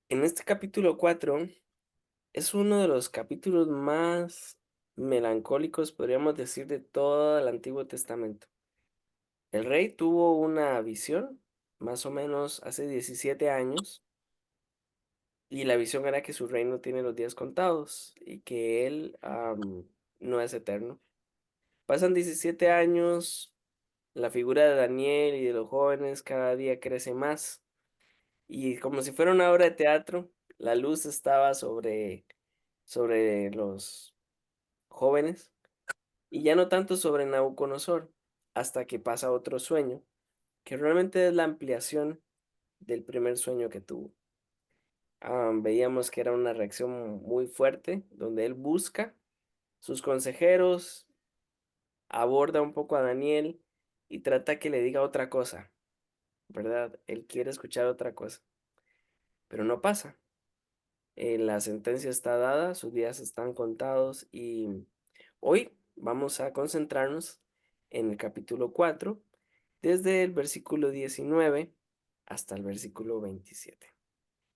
En este capítulo 4 es uno de los capítulos más melancólicos, podríamos decir, de todo el Antiguo Testamento. El rey tuvo una visión, más o menos hace 17 años, y la visión era que su reino tiene los días contados y que él no es eterno. Pasan 17 años, la figura de Daniel y de los jóvenes cada día crece más, y como si fuera una obra de teatro, la luz estaba sobre los jóvenes, y ya no tanto sobre Nabucodonosor, hasta que pasa otro sueño, que realmente es la ampliación del primer sueño que tuvo. Veíamos que era una reacción muy fuerte, donde él busca sus consejeros, aborda un poco a Daniel y trata que le diga otra cosa, ¿verdad? Él quiere escuchar otra cosa, pero no pasa. La sentencia está dada, sus días están contados y hoy vamos a concentrarnos en el capítulo 4, desde el versículo 19 hasta el versículo 27.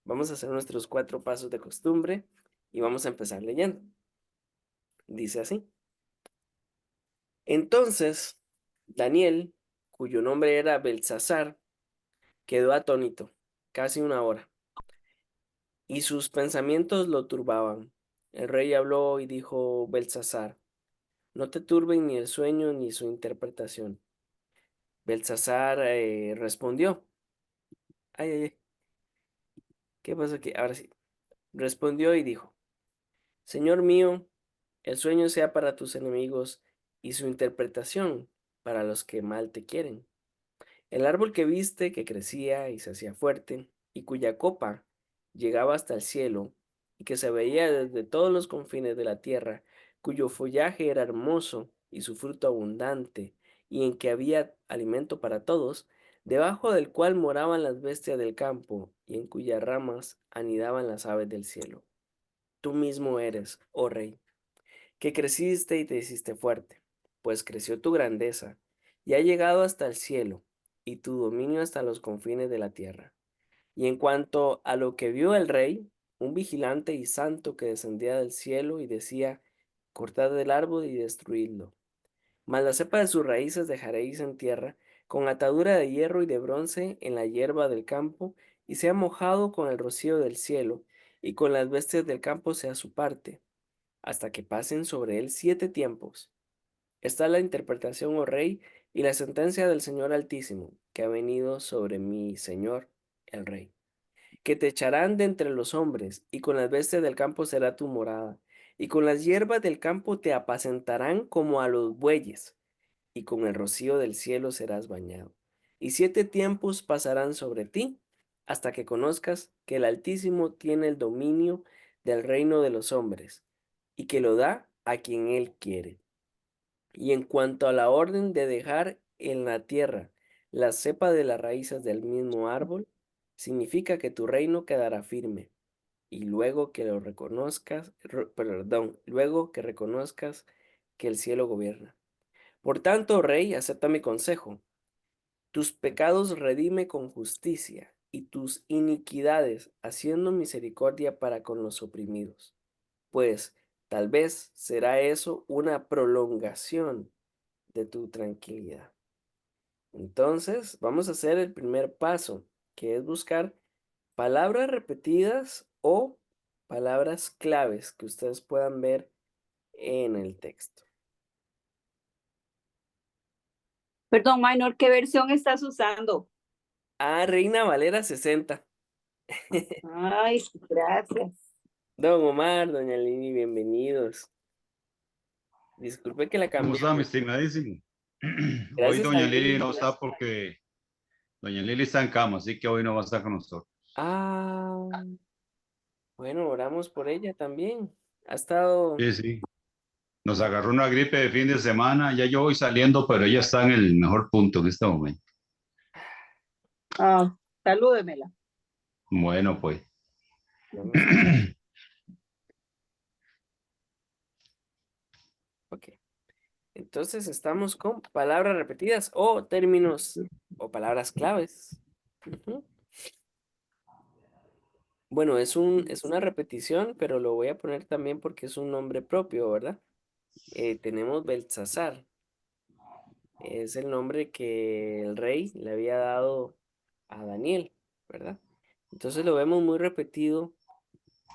Vamos a hacer nuestros 4 pasos de costumbre y vamos a empezar leyendo. Dice así. Entonces, Daniel, cuyo nombre era Belsasar, quedó atónito casi una hora, y sus pensamientos lo turbaban. El rey habló y dijo: Belsasar, no te turben ni el sueño ni su interpretación. Belsasar respondió. Ay, ay, ay, ¿qué pasa aquí? Ahora sí. Respondió y dijo: Señor mío, el sueño sea para tus enemigos y su interpretación para los que mal te quieren. El árbol que viste, que crecía y se hacía fuerte, y cuya copa llegaba hasta el cielo, y que se veía desde todos los confines de la tierra, cuyo follaje era hermoso y su fruto abundante, y en que había alimento para todos, debajo del cual moraban las bestias del campo, y en cuyas ramas anidaban las aves del cielo. Tú mismo eres, oh rey, que creciste y te hiciste fuerte, pues creció tu grandeza, y ha llegado hasta el cielo, y tu dominio hasta los confines de la tierra. Y en cuanto a lo que vio el rey, un vigilante y santo que descendía del cielo y decía: Cortad el árbol y destruidlo. Mas la cepa de sus raíces dejaréis en tierra, con atadura de hierro y de bronce en la hierba del campo, y sea mojado con el rocío del cielo, y con las bestias del campo sea su parte hasta que pasen sobre él 7 tiempos. Esta es la interpretación, oh rey, y la sentencia del Señor Altísimo, que ha venido sobre mi Señor, el rey. Que te echarán de entre los hombres, y con las bestias del campo será tu morada, y con las hierbas del campo te apacentarán como a los bueyes, y con el rocío del cielo serás bañado. Y 7 tiempos pasarán sobre ti, hasta que conozcas que el Altísimo tiene el dominio del reino de los hombres, y que lo da a quien él quiere. Y en cuanto a la orden de dejar en la tierra la cepa de las raíces del mismo árbol, significa que tu reino quedará firme, y luego que lo reconozcas, luego que reconozcas que el cielo gobierna. Por tanto, rey, acepta mi consejo. Tus pecados redime con justicia, y tus iniquidades haciendo misericordia para con los oprimidos. Pues tal vez será eso una prolongación de tu tranquilidad. Entonces, vamos a hacer el primer paso, que es buscar palabras repetidas o palabras claves que ustedes puedan ver en el texto. Perdón, Minor, ¿qué versión estás usando? Reina Valera 60. Ay, gracias. Don Omar, doña Lini, bienvenidos. Disculpe que la ¿Cómo cambié. está, mi estimadísimo? Hoy Gracias a doña Dios, Lili no bien, está gracias. porque doña Lili está en cama, así que hoy no va a estar con nosotros. Ah, bueno, oramos por ella también. Ha estado, Sí, sí. Nos agarró una gripe de fin de semana. Ya yo voy saliendo, pero ella está en el mejor punto en este momento. Ah, salúdemela. Bueno, pues. vamos a, ok. Entonces estamos con palabras repetidas o términos o palabras claves. Ujú. Bueno, es una repetición, pero lo voy a poner también porque es un nombre propio, ¿verdad? Tenemos Belsasar. Es el nombre que el rey le había dado a Daniel, ¿verdad? Entonces lo vemos muy repetido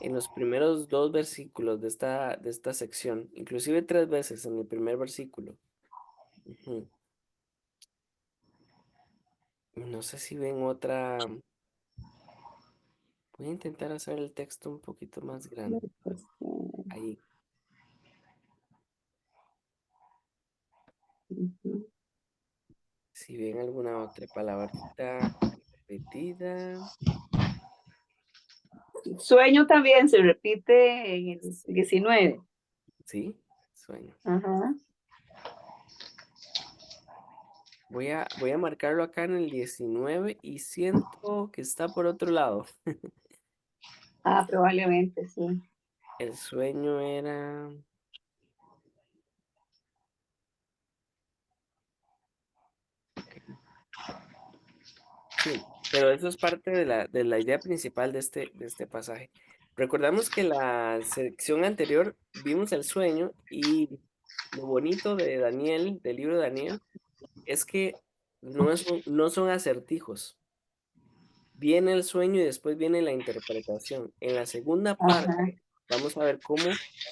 en los primeros dos versículos de esta sección, inclusive tres veces en el primer versículo. Ujú. No sé si ven otra. Voy a intentar hacer el texto un poquito más grande. Pues, Ahí, ujú. si ven alguna otra palabrita repetida. Sueño también se repite en el 19. Sí, sueño. Ajá. Voy a marcarlo acá en el 19 y siento que está por otro lado. Ah, probablemente, sí. El sueño era. Ok. Sí, pero eso es parte de la idea principal de este pasaje. Recordamos que la sección anterior vimos el sueño y lo bonito de Daniel, del libro de Daniel, es que no son acertijos. Viene el sueño y después viene la interpretación. En la segunda Ajá. parte, vamos a ver cómo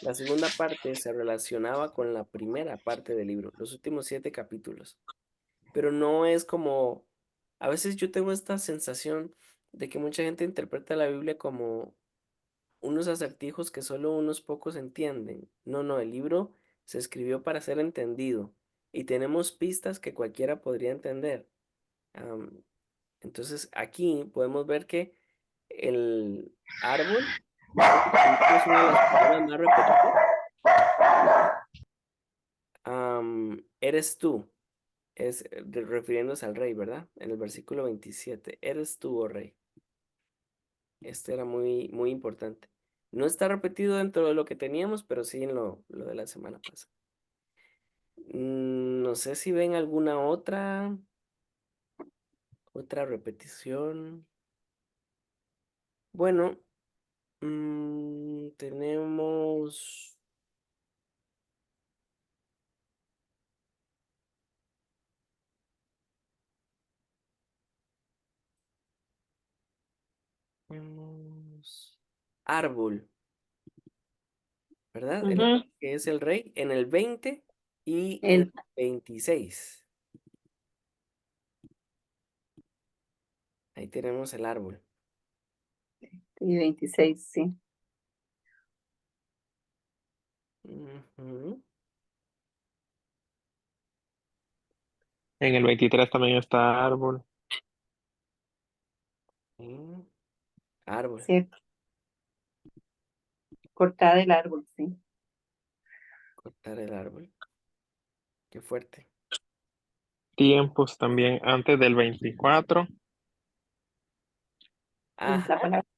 la segunda parte se relacionaba con la primera parte del libro, los últimos 7 capítulos. Pero no es como, a veces yo tengo esta sensación de que mucha gente interpreta la Biblia como unos acertijos que solo unos pocos entienden. No, no, el libro se escribió para ser entendido y tenemos pistas que cualquiera podría entender. Am, entonces aquí podemos ver que el árbol, creo que también es una de las palabras más repetidas. Eres tú. Es refiriéndose al rey, ¿verdad? En el versículo 27, eres tú, oh rey. Este era muy importante. No está repetido dentro de lo que teníamos, pero sí en lo de la semana pasada. No sé si ven alguna otra repetición. Bueno, tenemos, tenemos árbol, ¿verdad? El Ujú. árbol que es el rey en el 20 y en El el 26. Ahí tenemos el árbol. y 26, sí. Ujú. En el 23 también está árbol. Mm, árbol, Cierto. Cortada del árbol, sí. cortar el árbol. Qué fuerte. Tiempos también antes del 24. Es Ajá, la palabra.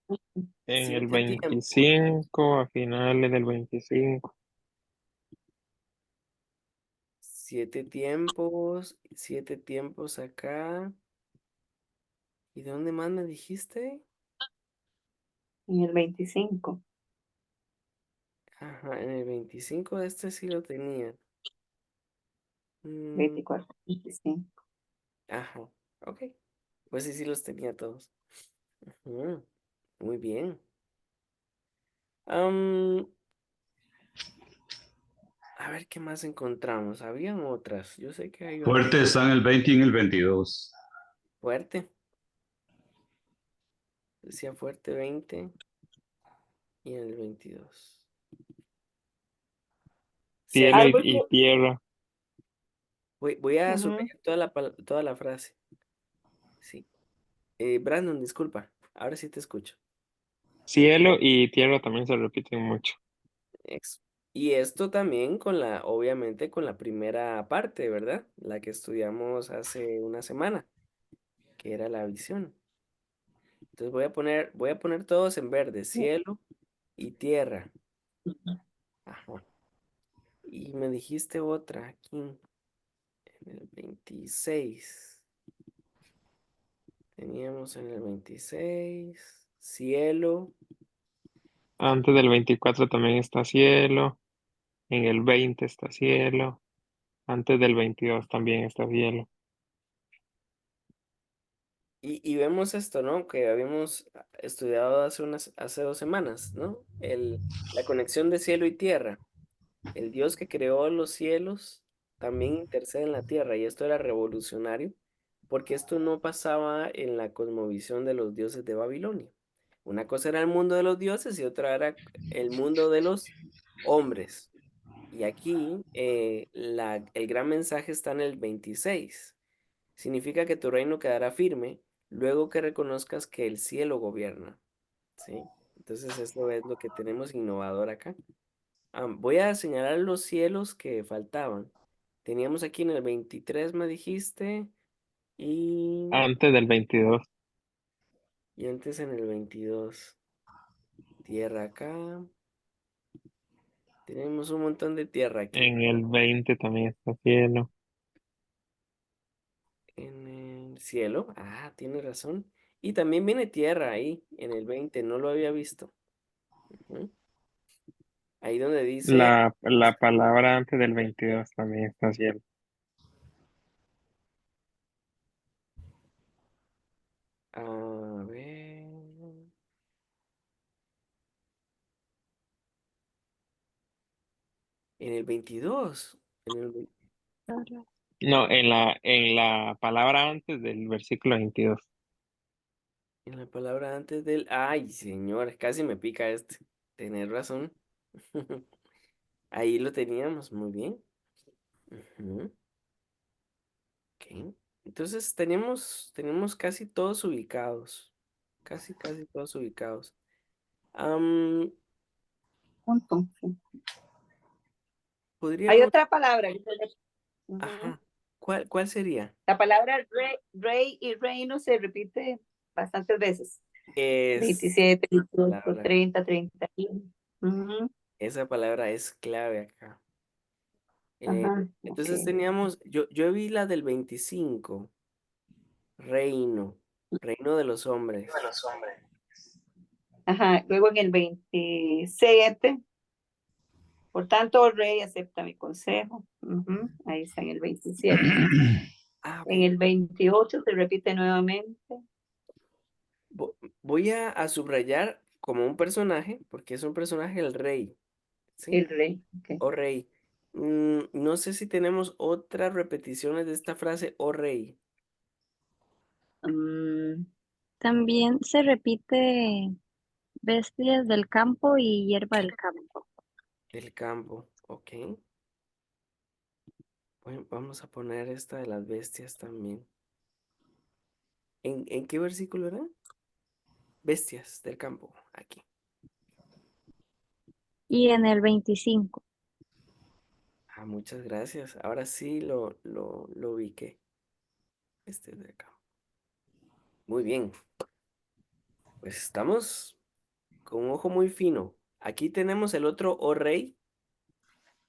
En el 7 tiempos. 25, a finales del 25. 7 tiempos acá. ¿Y de dónde más me dijiste? En el 25, Ajá, en el 25 este sí lo tenía. Mm, 24, 25. ajá, ok. Pues sí, sí los tenía todos. Ujú, muy bien. Am, a ver qué más encontramos. Habían otras. Yo sé que hay otras. Fuerte está en el 20 y en el 22. Fuerte. Decía fuerte 20 y en el 22. Si Cielo alguien, Árbol y que. tierra. voy a Ujú. subrayar toda la frase. Sí. Brandon, disculpa. Ahora sí te escucho. Cielo y tierra también se repiten mucho. Ex- Y esto también obviamente con la primera parte, ¿verdad? La que estudiamos hace una semana, que era la visión. Entonces voy a poner todos en verde, cielo y tierra. Ajá. Y me dijiste otra aquí, en el 26. Teníamos en el 26. cielo. Antes del 24 también está cielo. En el 20 está cielo. Antes del 22 también está cielo. Y vemos esto, ¿no? Que habíamos estudiado hace 2 semanas, ¿no? La conexión de cielo y tierra. El Dios que creó los cielos también intercede en la tierra y esto era revolucionario porque esto no pasaba en la cosmovisión de los dioses de Babilonia. Una cosa era el mundo de los dioses y otra era el mundo de los hombres. Y aquí el gran mensaje está en el 26. Significa que tu reino quedará firme luego que reconozcas que el cielo gobierna, ¿sí? Entonces eso es lo que tenemos innovador acá. Voy a señalar los cielos que faltaban. Teníamos aquí en el 23, me dijiste, y, Antes del 22. y antes en el 22. Tierra acá. Tenemos un montón de tierra aquí. En el 20 también está cielo. En el cielo. Ah, tiene razón. Y también viene tierra ahí, en el 20. No lo había visto. Ujú. Ahí donde dice, La palabra antes del 22 también está cielo. a ver, en el 22. No, en la palabra antes del versículo 22. En la palabra antes del... Ay, señor, casi me pica este. Tenés razón. Ahí lo teníamos, muy bien. Ujú, ok. Entonces tenemos casi todos ubicados. Casi todos ubicados. Am, Punto, sí. Hay podríamos... otra palabra. Ujú. Ajá. ¿Cuál sería? La palabra rey y reino se repite bastantes veces. Es 27, 28, palabra. 30, 31. Ujú. Esa palabra es clave acá. Eh, Ajá, ok. entonces teníamos, yo vi la del 25, reino, reino de los hombres. Ajá, luego en el 27, por tanto, oh rey, acepta mi consejo. Ujú, ahí está en el 27. Ah, ok. En el 28 se repite nuevamente Voy a subrayar como un personaje, porque es un personaje el rey, ¿sí? el rey. Ok. Oh rey. No sé si tenemos otras repeticiones de esta frase, oh rey, Mm, También se repite bestias del campo y hierba del campo. del campo, ok. Bueno, vamos a poner esta de las bestias también. ¿En qué versículo era? Bestias del campo, aquí. Y en el 25. Ah, muchas gracias. Ahora sí lo ubiqué. Este de acá. Muy bien. Pues estamos con un ojo muy fino. Aquí tenemos el otro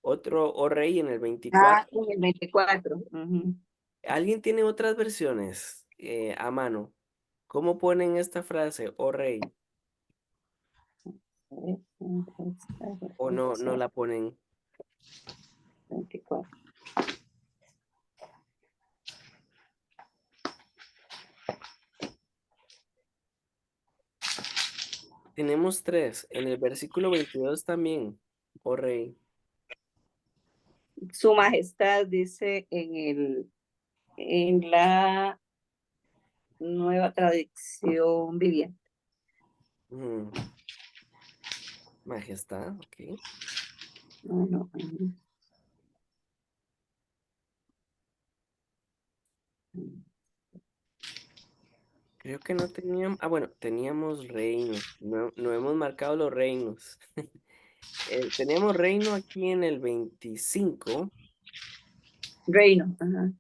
otro rey en el 24. en el 24. Ujú. ¿Alguien tiene otras versiones a mano? ¿Cómo ponen esta frase, oh rey? ¿O no la ponen? 24. Tenemos tres. En el versículo 22 también, oh rey. Su majestad dice en la nueva traducción viviente. Mm, majestad, ok. No, no, ujú. Creo que no teníamos. Ah, bueno, teníamos reino. No hemos marcado los reinos. Teníamos reino aquí en el 25. Reino. Ajá.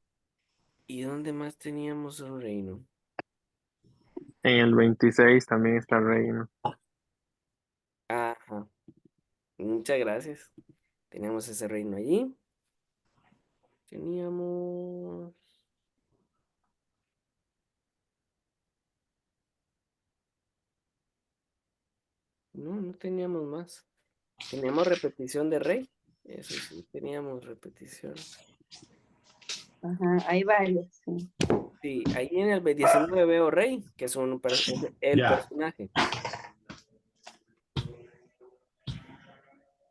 ¿Y dónde más teníamos un reino? En el 26 también está reino. Ajá. Muchas gracias. Teníamos ese reino allí. Teníamos. No, no teníamos más. Teníamos repetición de rey. Eso sí, teníamos repetición. Ajá, hay varios, sí. Sí, ahí en el 19 veo rey, que es, es el Ya, personaje.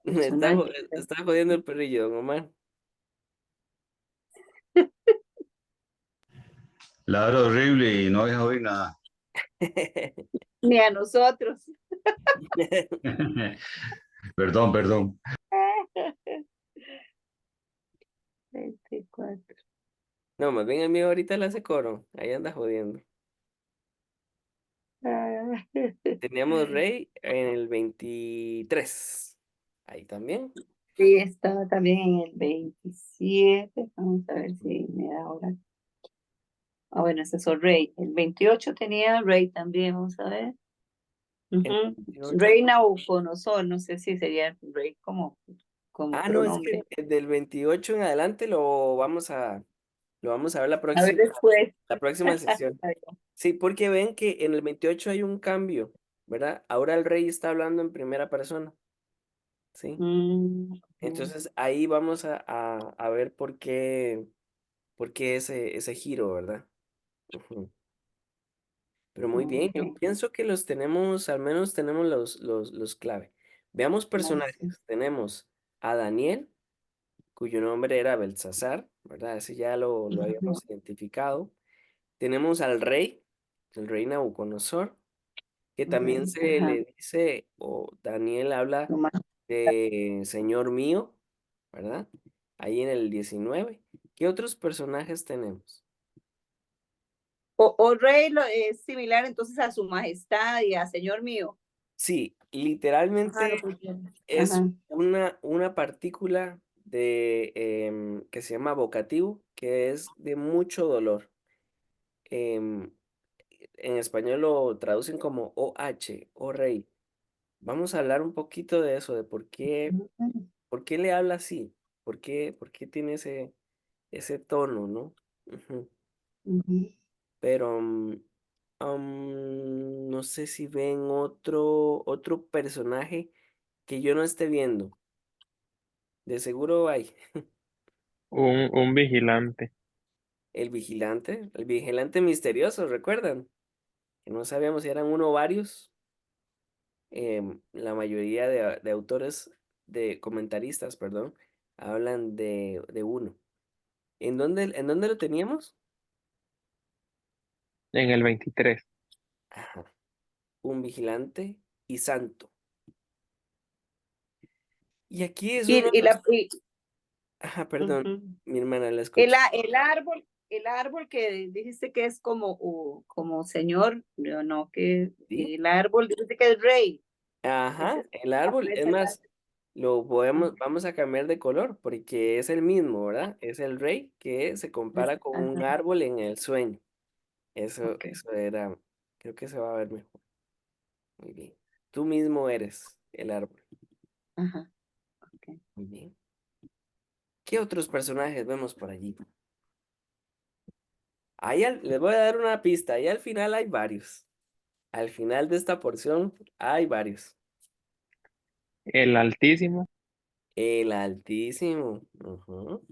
Me está, Personaje. está jodiendo el perrillo, don Omar. ladra horrible y no deja oír nada. Ni a nosotros. Perdón, perdón. 24. No, más bien el mío ahorita le hace coro. Ahí anda jodiendo. Ah, Teníamos rey en el 23. Ahí también. sí, estaba también en el 27. Vamos a ver si me da ahora. Ah, bueno, ese es el rey. El 28 tenía rey también, vamos a ver. El Ujú. 28. Rey Nabucodonosor, no sé si sería rey como Ah, no, es que pronombre. el del 28 en adelante lo vamos a ver A ver después. la próxima sesión. Está bien. Sí, porque ven que en el 28 hay un cambio, ¿verdad? Ahora el rey está hablando en primera persona, ¿sí? Ok. Entonces ahí vamos a ver por qué ese giro, ¿verdad? Ujú. Pero muy bien, yo Ok. pienso que los tenemos, al menos tenemos los clave. Veamos Vamos, sí. personajes. Tenemos a Daniel, cuyo nombre era Belsasar, ¿verdad? Ese ya lo Ujú, habíamos identificado. Tenemos al rey, el rey Nabucodonosor, que también rey, se ajá. le dice, o Daniel habla Lo más- de Señor mío, ¿verdad? Ahí en el 19. ¿Qué otros personajes tenemos? O rey es similar entonces a su majestad y a señor mío. Sí, Ajá, lo literalmente pusieron. es Ajá. una partícula de, que se llama vocativo, que es de mucho dolor. Em, en español lo traducen como OH, o rey. Vamos a hablar un poquito de eso, de por qué le habla así, por qué tiene ese tono, ¿no? Ujú. Ujú. Pero no sé si ven otro personaje que yo no esté viendo. De seguro hay. Un vigilante. El vigilante misterioso, ¿recuerdan? Que no sabíamos si eran uno o varios. La mayoría de autores, de comentaristas, perdón, hablan de uno. En dónde lo teníamos? En el 23. Ajá, un vigilante y santo. Y aquí es uno de Y los... la, y- Ajá, perdón, ujú. mi hermana la escucha. El árbol que dijiste que es como señor, yo no, que ¿Sí? el árbol dijiste que es rey. Ese Ajá, es el árbol, es aparece acá. más, vamos a cambiar de color porque es el mismo, ¿verdad? Es el rey que se compara con un Ajá, árbol en el sueño. ok. Eso era, creo que se va a ver mejor. Muy bien. Tú mismo eres el árbol. Ajá, ok. Muy bien. ¿Qué otros personajes vemos por allí? Les voy a dar una pista. Ahí al final hay varios. Al final de esta porción hay varios. El Altísimo. El Altísimo. Ujú.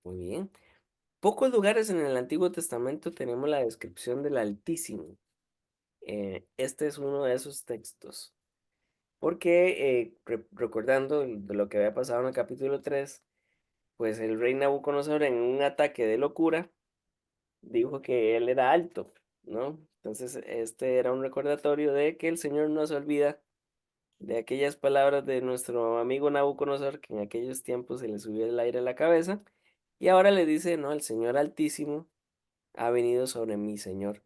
Muy bien. Pocos lugares en el Antiguo Testamento tenemos la descripción del Altísimo. Este es uno de esos textos. Porque recordando de lo que había pasado en el capítulo 3, pues el rey Nabucodonosor en un ataque de locura dijo que él era alto, ¿no? Entonces este era un recordatorio de que el Señor no se olvida de aquellas palabras de nuestro amigo Nabucodonosor, que en aquellos tiempos se le subió el aire a la cabeza, y ahora le dice, no, el Señor Altísimo ha venido sobre mi Señor.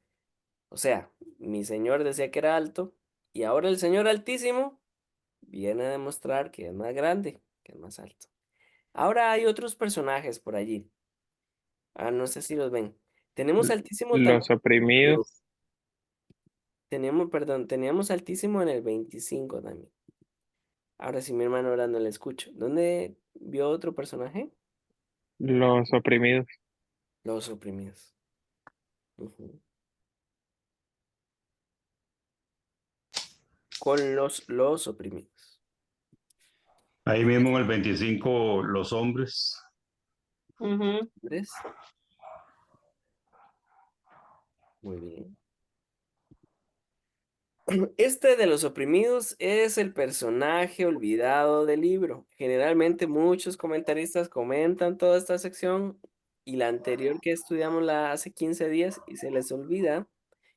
O sea, mi Señor decía que era alto, y ahora el Señor Altísimo viene a demostrar que es más grande, que es más alto. Ahora hay otros personajes por allí. Ah, no sé si los ven. Tenemos Altísimo también. Los oprimidos. Tenemos, perdón, teníamos Altísimo en el 25 también. Ahora sí, mi hermano ahora no le escucho. ¿Dónde vio otro personaje? Los oprimidos. Los oprimidos. Ujú. con los oprimidos. Ahí mismo en el 25, los hombres. Ujú. ¿Ves? Muy bien. Este de los oprimidos es el personaje olvidado del libro. Generalmente muchos comentaristas comentan toda esta sección y la anterior que estudiamos la hace 15 días y se les olvida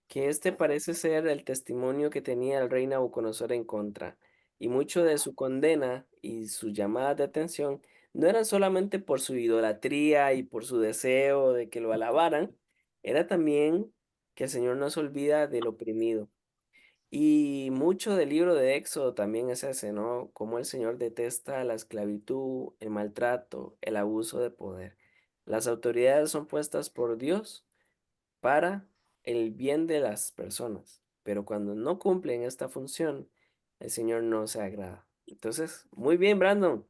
que este parece ser el testimonio que tenía el rey Nabucodonosor en contra, y mucho de su condena y sus llamadas de atención no eran solamente por su idolatría y por su deseo de que lo alabaran, era también que el Señor no se olvida del oprimido. Y mucho del libro de Éxodo también es ese, ¿no? Cómo el Señor detesta la esclavitud, el maltrato, el abuso de poder. Las autoridades son puestas por Dios para el bien de las personas, pero cuando no cumplen esta función, el Señor no se agrada. Entonces, muy bien, Brandon.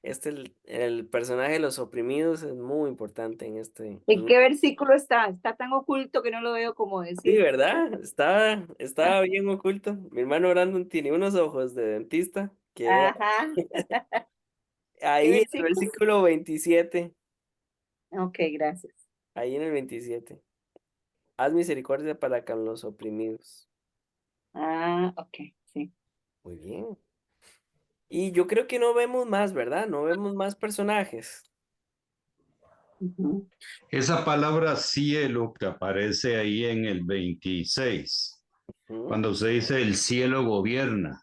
El personaje de los oprimidos es muy importante en este. ¿En qué versículo está? Está tan oculto que no lo veo como Sí, decir. ¿verdad? Estaba bien oculto. Mi hermano Brandon tiene unos ojos de dentista que vea. Ajá. ¿Qué Ahí en el versículo? versículo 27, Ok, gracias. ahí en el 27. Haz misericordia para con los oprimidos. Ah, ok, sí. Muy bien. Y yo creo que no vemos más, ¿verdad? No vemos más personajes. Ujú. Esa palabra cielo que aparece ahí en el 26, ¿Mm? cuando se dice el cielo gobierna,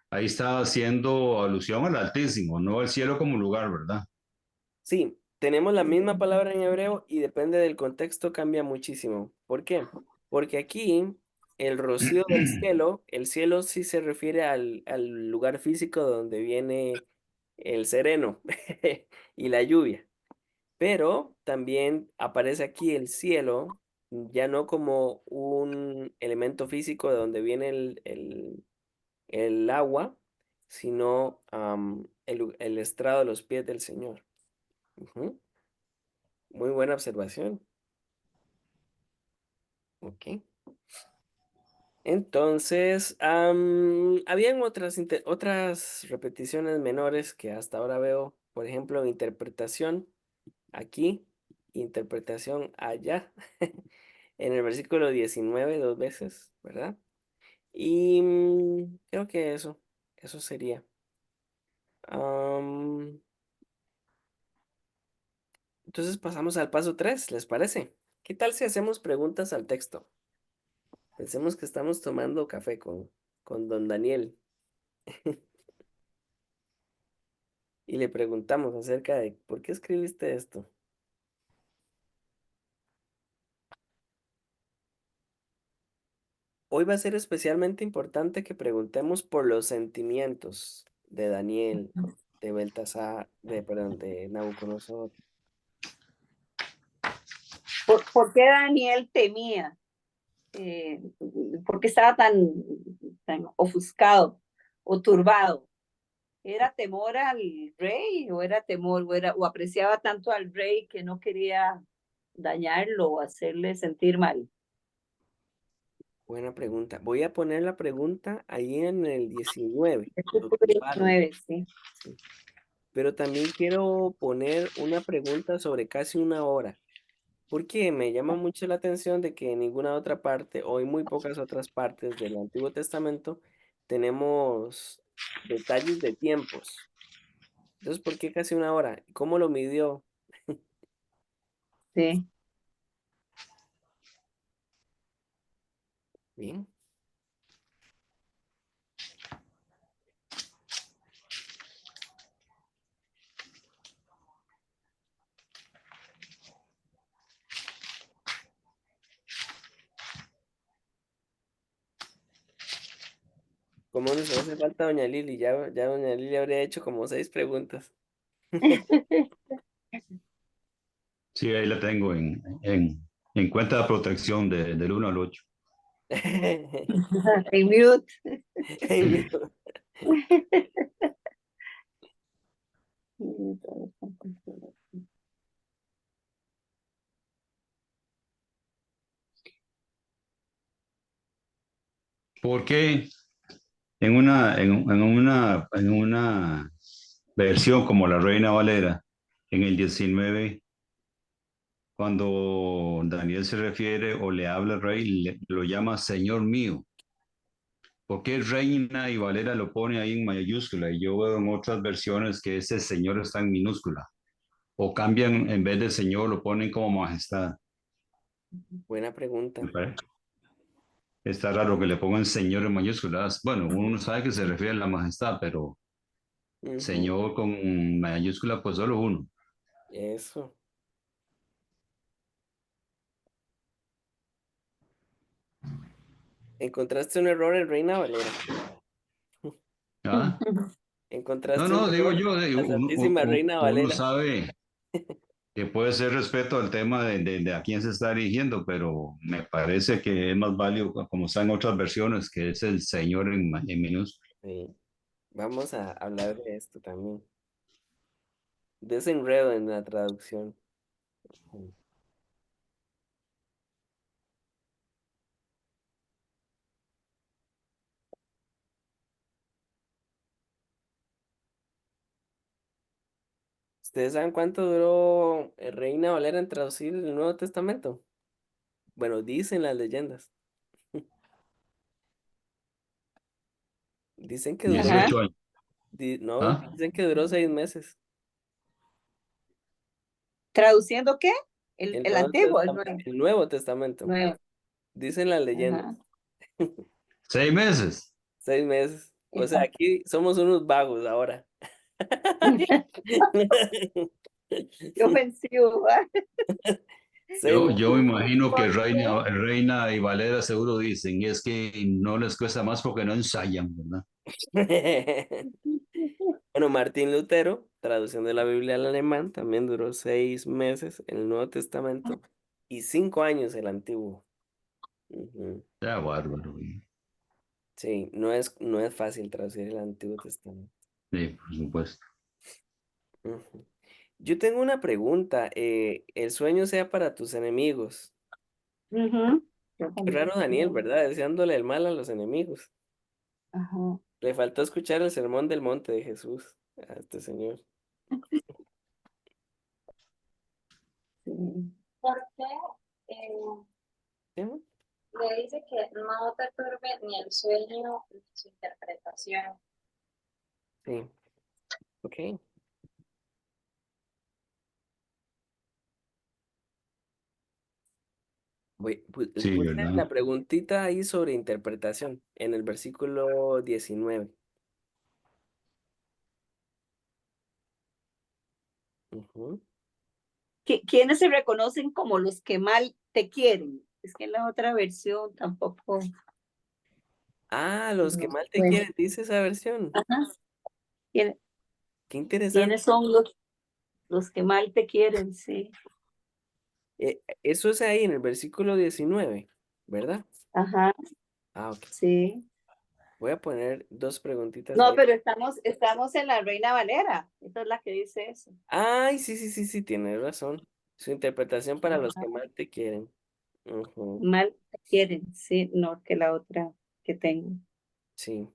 ahí está haciendo alusión al Altísimo, no al cielo como lugar, ¿verdad? Sí, tenemos la misma palabra en hebreo y depende del contexto cambia muchísimo. ¿Por qué? Porque aquí el rocío del cielo, el cielo sí se refiere al lugar físico donde viene el sereno y la lluvia. Pero también aparece aquí el cielo, ya no como un elemento físico de donde viene el agua, sino el estrado de los pies del Señor. Ujú. Muy buena observación. Ok. Entonces, habían otras repeticiones menores que hasta ahora veo, por ejemplo, interpretación aquí, interpretación allá, en el versículo 19 dos veces, ¿verdad? Y creo que eso sería. Am, entonces pasamos al paso 3, ¿les parece? ¿Qué tal si hacemos preguntas al texto? Pensemos que estamos tomando café con don Daniel y le preguntamos acerca de por qué escribiste esto. Hoy va a ser especialmente importante que preguntemos por los sentimientos de Daniel, de Beltasar, perdón, de Nabucodonosor. ¿Por qué Daniel temía? ¿Por qué estaba tan ofuscado o turbado? ¿Era temor al rey o era temor o apreciaba tanto al rey que no quería dañarlo o hacerle sentir mal? Buena pregunta. Voy a poner la pregunta ahí en el 19. Lo Versículo tumbaron. 19, sí. Sí. Pero también quiero poner una pregunta sobre casi una hora, porque me llama mucho la atención de que en ninguna otra parte o en muy pocas otras partes del Antiguo Testamento tenemos detalles de tiempos. Entonces, ¿por qué casi una hora? ¿Cómo lo midió? Sí. Bien. ¿Cómo nos hace falta doña Lili? Ya doña Lili habría hecho como 6 preguntas. Sí, ahí la tengo en cuenta de protección del 1 al 8. En mute. ¿Por qué en una versión como la Reina Valera, en el 19, cuando Daniel se refiere o le habla al rey, lo llama Señor mío. ¿Por qué Reina y Valera lo pone ahí en mayúscula? Y yo veo en otras versiones que ese Señor está en minúscula. O cambian, en vez de Señor, lo ponen como Majestad. Buena Me pregunta. parece. Está raro que le pongan Señor en mayúsculas. Bueno, uno sabe que se refiere a la majestad, pero Ujú, Señor con mayúscula, pues solo uno. eso. Encontraste un error en Reina Valera. ¿Ah? No, Encontraste un no, digo error yo, en la Santísima Reina uno Valera. sabe que puede ser respeto al tema de a quién se está dirigiendo, pero me parece que es más válido, como está en otras versiones, que es el Señor en minúscula. Sí. Vamos a hablar de esto también. Desenredo en la traducción. Ujú. ¿Ustedes saben cuánto duró Reina Valera en traducir el Nuevo Testamento? Bueno, dicen las leyendas. Dicen que duró, Ajá. 18 años. no, ¿Ah? dicen que duró 6 meses. ¿Traduciendo qué? El El Nuevo antiguo, el Testamento. nuevo. El Nuevo Testamento. Nuevo. Dicen las leyendas. Ajá. 6 meses. 6 meses. O sea, Está- aquí somos unos vagos ahora. Qué ofensivo, ¿va? Seis Yo me meses. imagino que ¿Por qué? Reina y Valera seguro dicen, y es que no les cuesta más porque no ensayan, ¿verdad? Bueno, Martín Lutero, traducción de la Biblia al alemán, también duró 6 meses en el Nuevo Testamento y 5 años el Antiguo. Ujú. Ya, bárbaro. Sí, no es fácil traducir el Antiguo Testamento. Sí, por supuesto. Ujú. Yo tengo una pregunta. El sueño sea para tus enemigos. Ujú. Yo Qué también raro Daniel, creo. ¿verdad? Deseándole el mal a los enemigos. Ajá. Le faltó escuchar el sermón del monte de Jesús a este señor. Sí. Porque ¿Sí, amor? le dice que no te turbe ni el sueño ni su interpretación. Sí, ok. Sí, Puse ¿verdad? la preguntita ahí sobre interpretación en el versículo 19. Ujú. ¿Quiénes se reconocen como los que mal te quieren? Es que en la otra versión tampoco. Ah, los que No, mal te bueno, quieren, dice esa versión. ajá. ¿Quién- Qué interesante. ¿Quiénes son los que mal te quieren? Sí. Eso es ahí en el versículo 19, ¿verdad? Ajá, Ah, ok. sí. Voy a poner dos preguntitas No, ahí. pero estamos en la Reina Valera. Esa es la que dice eso. Ay, sí, sí, sí, sí, tienes razón. Su interpretación para los Ajá. que mal te quieren. Ujú. Mal te quieren, sí, no que la otra que tengo. Sí,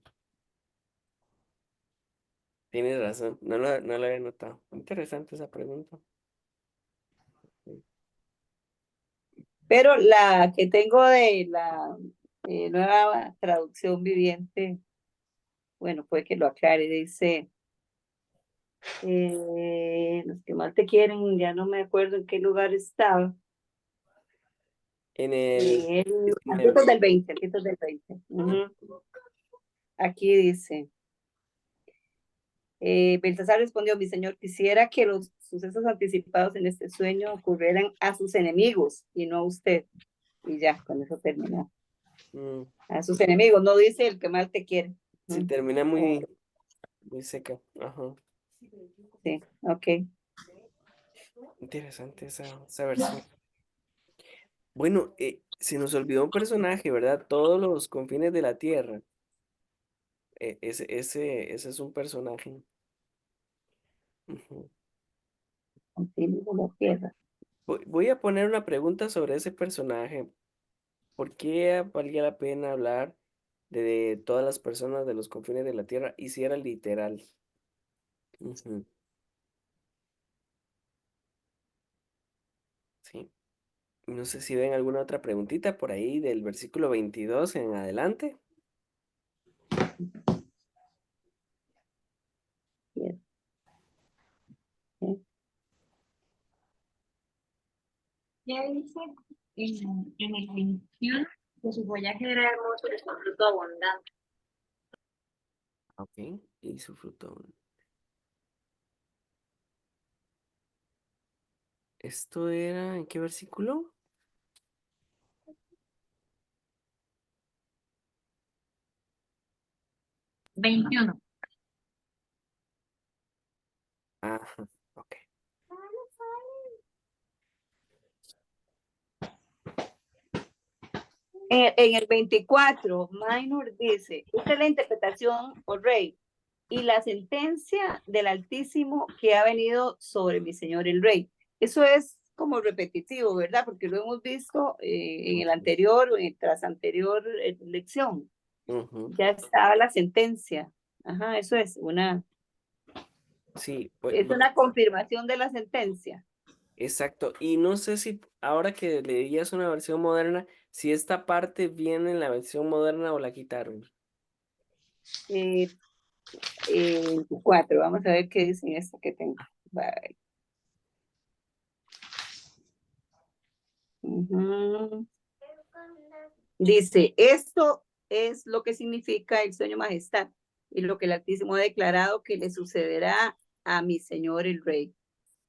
tienes razón. No lo había notado. Interesante esa pregunta. Sí. Pero la que tengo de la nueva traducción viviente, bueno, puede que lo aclare, dice, los que mal te quieren, ya no me acuerdo en qué lugar estaba. En el Antes 19. del 20, antes del 20. Ujú. Aquí dice, Baltasar respondió, mi señor, quisiera que los sucesos anticipados en este sueño ocurrieran a sus enemigos y no a usted. Y ya, con eso terminó. Mm, A sus enemigos, no dice el que mal te quiere. sí, termina muy seca. Ajá. Sí, ok. Interesante esa versión. Bueno, se nos olvidó un personaje, ¿verdad? Todos los confines de la tierra. Ese es un personaje. Ujú. Confines de la tierra. Voy a poner una pregunta sobre ese personaje. ¿Por qué valía la pena hablar? de todas las personas de los confines de la tierra, y si era literal. Ujú, sí. No sé si ven alguna otra preguntita por ahí del versículo 22 en adelante. Bien, bien. Ya dice en el 21 que su follaje era hermoso y su fruto abundante. Ok, y su fruto. ¿Esto era en qué versículo? 21. Ajá, ok. En el 24, Minor dice, esta es la interpretación, oh rey, y la sentencia del Altísimo que ha venido sobre mi señor el rey. Eso es como repetitivo, ¿verdad? Porque lo hemos visto en el anterior o en tras anterior lección. Ujú, Ya estaba la sentencia. Ajá, eso sí, pues, es una confirmación de la sentencia. exacto. Y no sé si ahora que leías una versión moderna, si esta parte viene en la versión moderna o la quitaron. Eh, 24, vamos a ver qué dice en esta que tengo. Bye. Ujú. Dice, esto es lo que significa el sueño majestad y lo que el Altísimo ha declarado que le sucederá a mi señor el rey.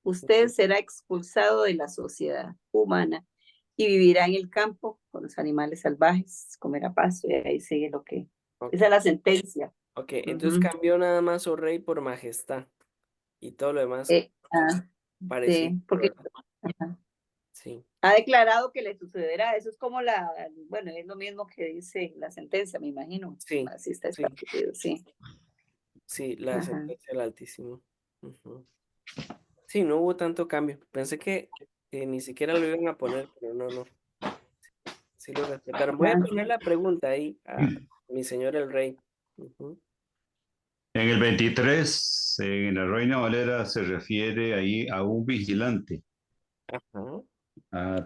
Usted será expulsado de la sociedad humana y vivirá en el campo con los animales salvajes, comerá pasto y ahí sigue lo que... Ok, Esa es la sentencia. ok, entonces Ujú. cambió nada más oh rey por majestad y todo lo demás Eh, ah, parecido, sí, porque ¿verdad? ajá, Sí, ha declarado que le sucederá. Eso es como bueno, es lo mismo que dice la sentencia, me imagino. sí, Así está sí, establecido, sí. sí, la Ajá. sentencia del Altísimo. Ujú. Sí, no hubo tanto cambio. Pensé que ni siquiera lo iban a poner, pero no, no. Sí lo respetaron. Voy a Ajá. poner la pregunta ahí a mi señor el rey. Ujú. En el 23, en la Reina Valera se refiere ahí a un vigilante. Ajá.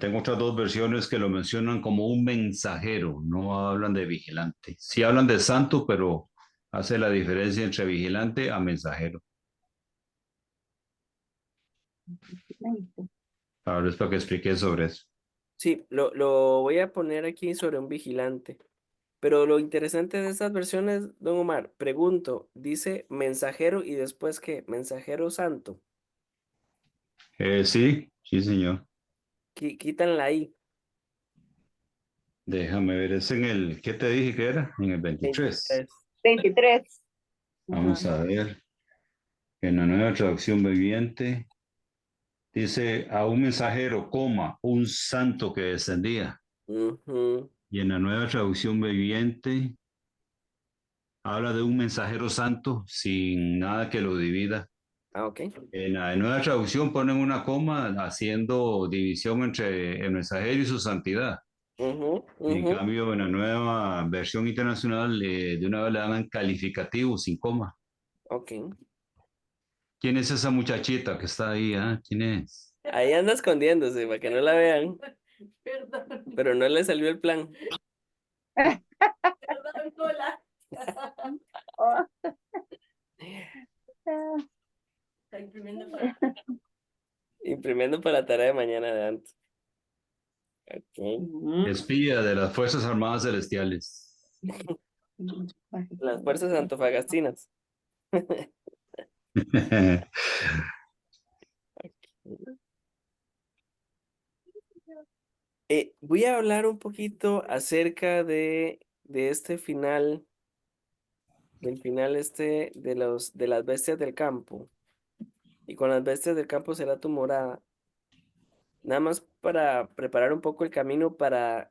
Tengo otras dos versiones que lo mencionan como un mensajero, no hablan de vigilante. Sí hablan de santo, pero hace la diferencia entre vigilante a mensajero. Ahora es para que explique sobre eso. Sí, lo voy a poner aquí sobre un vigilante. Pero lo interesante de estas versiones, don Omar, pregunto, dice mensajero y después ¿qué? Mensajero santo. Sí, sí, señor. Quitan la I. Déjame ver, es en el, ¿qué te dije que era? En el 23. 23. 23. Vamos Ajá. a ver, en la nueva traducción viviente dice a un mensajero, coma, un santo que descendía. Ujú. Y en la nueva traducción viviente habla de un mensajero santo sin nada que lo divida. Ah, ok. En la nueva traducción ponen una coma haciendo división entre el mensajero y su santidad. Ujú, En ujú. cambio, en la nueva versión internacional, de una vez le dan calificativo sin coma. Ok. ¿Quién es esa muchachita que está ahí? ¿Quién es? Ahí anda escondiéndose para que no la vean. Pero no le salió el plan. Oh, Imprimiendo para la tarea de mañana de antes. Ok. ujú. Espía de las Fuerzas Armadas Celestiales. Las fuerzas antofagastinas. Voy a hablar un poquito acerca de este final, del final este de las bestias del campo. Y con las bestias del campo será tu morada. Nada más para preparar un poco el camino para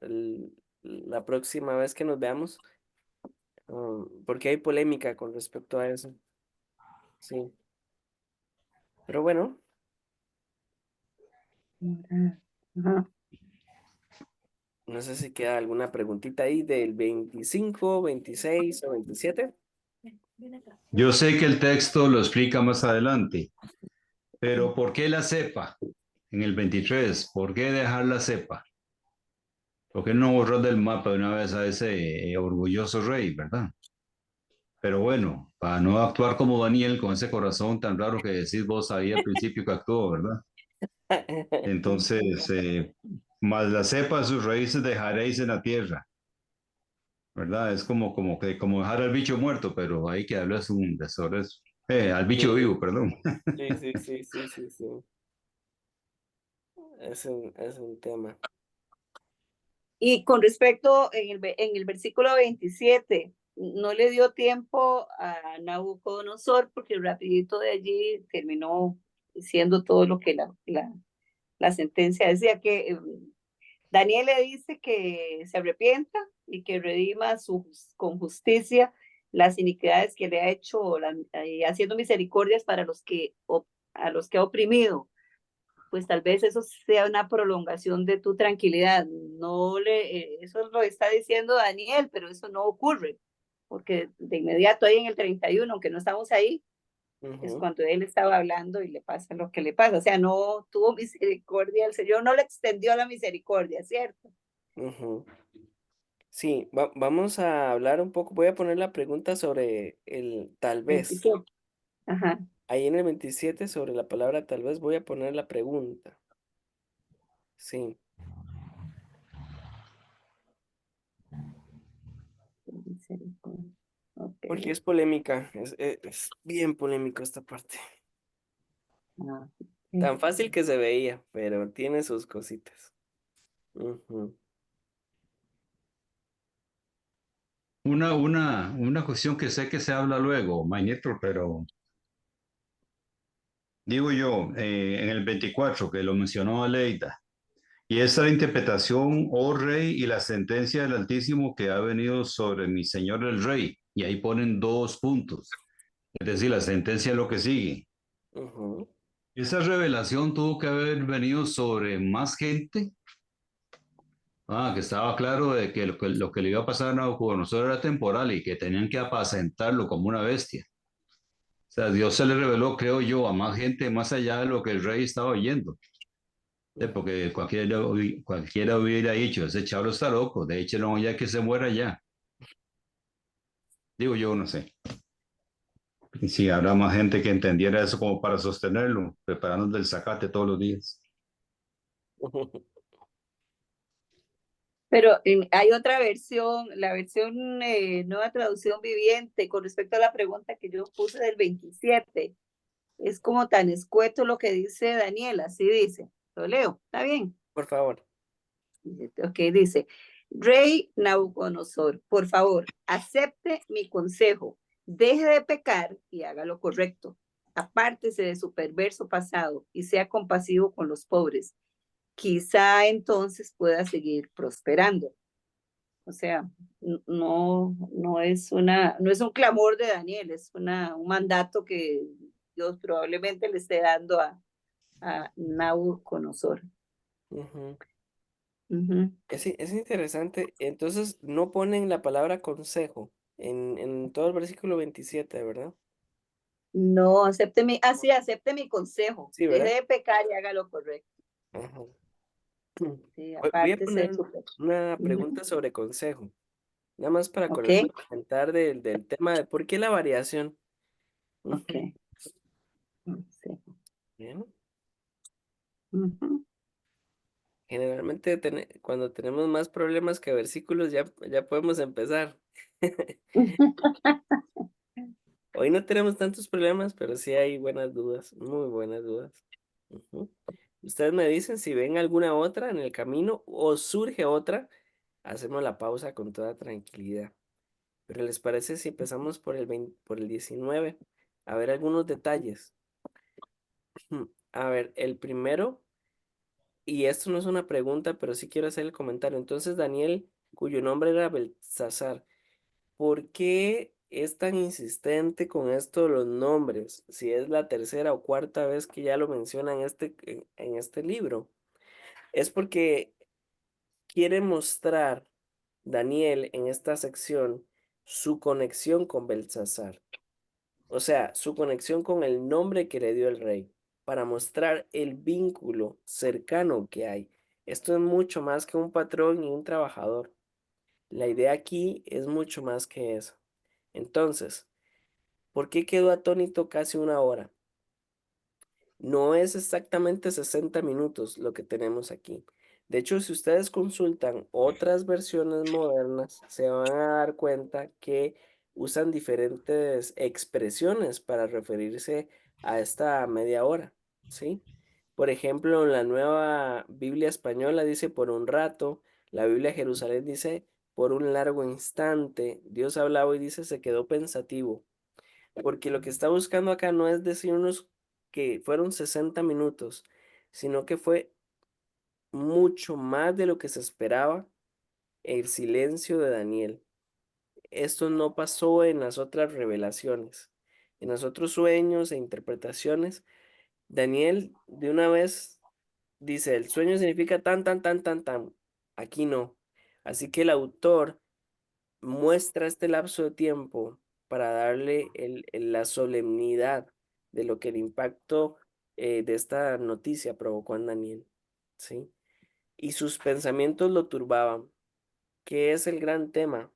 la próxima vez que nos veamos, porque hay polémica con respecto a eso. Sí. Pero bueno, Ajá. No sé si queda alguna preguntita ahí del 25, 26 o 27. Yo sé que el texto lo explica más adelante, pero ¿por qué la cepa en el 23? ¿Por qué dejar la cepa? ¿Por qué no borrar del mapa de una vez a ese orgulloso rey, verdad? Pero bueno, para no actuar como Daniel con ese corazón tan raro que decís vos ahí al principio que actuó, ¿verdad? Entonces, más la cepa sus raíces dejaréis en la tierra, ¿verdad? Es como dejar al bicho muerto, pero ahí que hablas un sobre eso. Al bicho Sí, vivo, perdón. sí. Es un tema. Y con respecto en el versículo 27, no le dio tiempo a Nabucodonosor porque rapidito de allí terminó diciendo todo lo que la sentencia decía, que Daniel le dice que se arrepienta y que redima con justicia las iniquidades que le ha hecho, haciendo misericordias para a los que ha oprimido. Pues tal vez eso sea una prolongación de tu tranquilidad. Eso lo está diciendo Daniel, pero eso no ocurre, porque de inmediato ahí en el 31, aunque no estamos ahí, es Ujú, cuando él estaba hablando y le pasa lo que le pasa. O sea, no tuvo misericordia, el Señor no le extendió la misericordia, ¿cierto? ujú. Sí, vamos a hablar un poco. Voy a poner la pregunta sobre el tal vez. 27. Ajá. Ahí en el 27 sobre la palabra tal vez voy a poner la pregunta. Sí, porque Ok. es polémica. Es bien polémico esta parte. Ah, Tan ok. fácil que se veía, pero tiene sus cositas. Ujú. Una cuestión que sé que se habla luego, Mañetro, pero digo yo, en el 24 que lo mencionó Aleida, y esa interpretación, oh rey, y la sentencia del Altísimo que ha venido sobre mi señor el rey, y ahí ponen dos puntos, es decir, la sentencia es lo que sigue. Ujú, Esa revelación tuvo que haber venido sobre más gente. Que estaba claro de que lo que le iba a pasar a Nabucodonosor era temporal y que tenían que apacentarlo como una bestia. O sea, Dios se le reveló, creo yo, a más gente más allá de lo que el rey estaba oyendo. ujú. Porque cualquiera hubiera dicho, ese chabro está loco, de hecho, no, ya que se muera ya. Digo yo, no sé. Y si habrá más gente que entendiera eso como para sostenerlo, preparándonos del zacate todos los días. Pero hay otra versión, la versión nueva traducción viviente, con respecto a la pregunta que yo puse del 27. Es como tan escueto lo que dice Daniel, así dice. Lo leo, ¿está bien? Por favor. Ok, dice, Rey Nabucodonosor, por favor, acepte mi consejo, deje de pecar y haga lo correcto. Apártese de su perverso pasado y sea compasivo con los pobres. Quizá entonces pueda seguir prosperando. O sea, no es un clamor de Daniel, es un mandato que Dios probablemente le esté dando a Nabucodonosor. Ujú. Ujú. Es interesante. Entonces, no ponen la palabra consejo en todo el versículo 27, ¿verdad? No, acepte mi consejo, Sí, deje ¿verdad? de pecar y haga lo correcto. Ajá. Sí, Voy a apártese de poner su pecado. una Ujú. pregunta sobre consejo, nada más para Ok, comentar del tema de por qué la variación. ok. Ujú. Consejo. Bien. Ujú. Generalmente cuando tenemos más problemas que versículos ya podemos empezar. Hoy no tenemos tantos problemas, pero sí hay buenas dudas, muy buenas dudas. Ujú. Ustedes me dicen si ven alguna otra en el camino o surge otra, hacemos la pausa con toda tranquilidad. Pero ¿les parece si empezamos por el 19? A ver algunos detalles. A ver, el primero, y esto no es una pregunta, pero sí quiero hacer el comentario. Entonces, Daniel, cuyo nombre era Belsasar, ¿por qué es tan insistente con esto de los nombres? Si es la tercera o cuarta vez que ya lo menciona en este libro. Es porque quiere mostrar Daniel en esta sección su conexión con Belsasar. O sea, su conexión con el nombre que le dio el rey, para mostrar el vínculo cercano que hay. Esto es mucho más que un patrón y un trabajador. La idea aquí es mucho más que eso. Entonces, ¿por qué quedó atónito casi una hora? No es exactamente 60 minutos lo que tenemos aquí. De hecho, si ustedes consultan otras versiones modernas, se van a dar cuenta que usan diferentes expresiones para referirse a esta media hora, ¿sí? Por ejemplo, en la nueva Biblia española dice por un rato, la Biblia Jerusalén dice por un largo instante, Dios hablaba y dice se quedó pensativo. Porque lo que está buscando acá no es decirnos que fueron 60 minutos, sino que fue mucho más de lo que se esperaba el silencio de Daniel. Esto no pasó en las otras revelaciones. En los otros sueños e interpretaciones, Daniel de una vez dice, el sueño significa tan, tan, tan, tan, tan. Aquí no. Así que el autor muestra este lapso de tiempo para darle la solemnidad de lo que el impacto de esta noticia provocó en Daniel, ¿sí? Y sus pensamientos lo turbaban, que es el gran tema,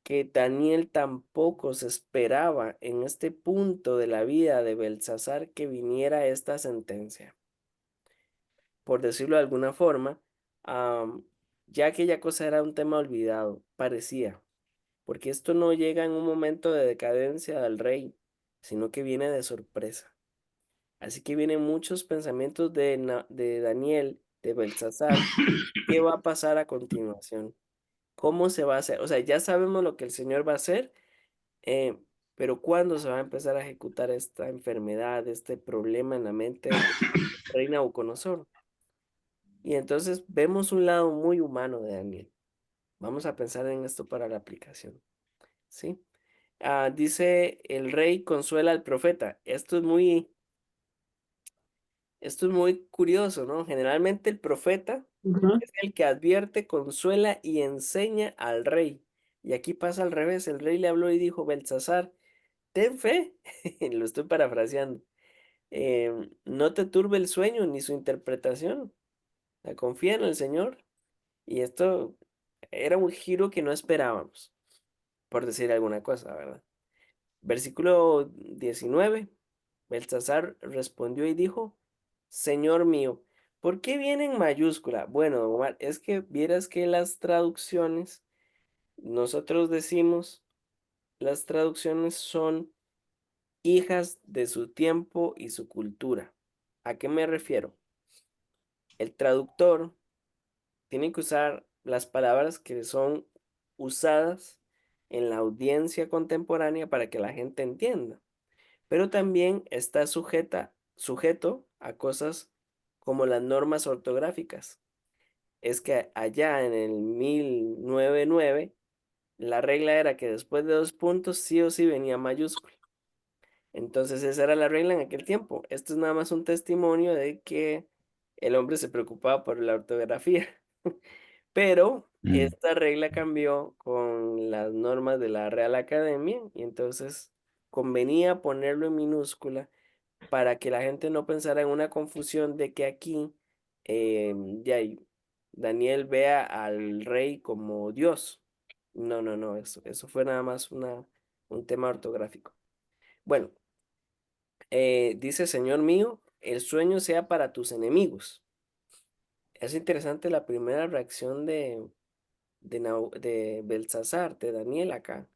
que Daniel tampoco se esperaba en este punto de la vida de Belsasar que viniera esta sentencia. Por decirlo de alguna forma, ya aquella cosa era un tema olvidado, parecía. Porque esto no llega en un momento de decadencia del rey, sino que viene de sorpresa. Así que vienen muchos pensamientos de Daniel, de Belsasar, ¿qué va a pasar a continuación? ¿Cómo se va a hacer? O sea, ya sabemos lo que el Señor va a hacer, eh, pero ¿cuándo se va a empezar a ejecutar esta enfermedad, este problema en la mente del rey Nabucodonosor? Y entonces vemos un lado muy humano de Daniel. Vamos a pensar en esto para la aplicación, ¿sí? Dice el rey consuela al profeta. Esto es muy curioso, ¿no? Generalmente el profeta Ujú. es el que advierte, consuela y enseña al rey. Y aquí pasa al revés. El rey le habló y dijo, Belsasar, ten fe. Lo estoy parafraseando. No te turbe el sueño ni su interpretación. Confía en el Señor. Y esto era un giro que no esperábamos, por decir alguna cosa, ¿verdad? Versículo 19. Belsasar respondió y dijo, Señor mío, ¿por qué viene en mayúscula? Bueno, don Omar, es que vieras que las traducciones, nosotros decimos, las traducciones son hijas de su tiempo y su cultura. ¿A qué me refiero? El traductor tiene que usar las palabras que son usadas en la audiencia contemporánea para que la gente entienda. Pero también está sujeto a cosas como las normas ortográficas. Es que allá en el 1099 la regla era que después de 2 puntos sí o sí venía mayúscula. Entonces esa era la regla en aquel tiempo. Esto es nada más un testimonio de que el hombre se preocupaba por la ortografía. Pero Mm. esta regla cambió con las normas de la Real Academia y entonces convenía ponerlo en minúscula para que la gente no pensara en una confusión de que aquí Daniel vea al rey como Dios. No, no, no, eso fue nada más un tema ortográfico. Bueno, dice, Señor mío, el sueño sea para tus enemigos. Es interesante la primera reacción de Belsasar, de Daniel acá.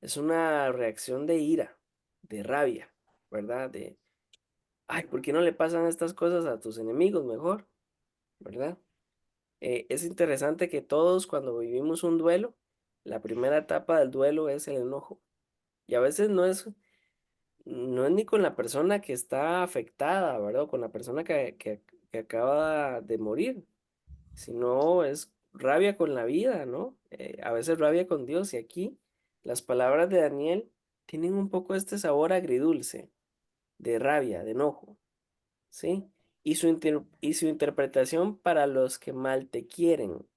Es una reacción de ira, de rabia, ¿verdad? Ay, ¿por qué no le pasan estas cosas a tus enemigos mejor? ¿Verdad? Es interesante que todos cuando vivimos un duelo, la primera etapa del duelo es el enojo. Y a veces no es ni con la persona que está afectada, ¿verdad? O con la persona que acaba de morir, sino es rabia con la vida, ¿no? A veces rabia con Dios. Y aquí las palabras de Daniel tienen un poco este sabor agridulce, de rabia, de enojo. ¿Sí? Y su interpretación para los que mal te quieren.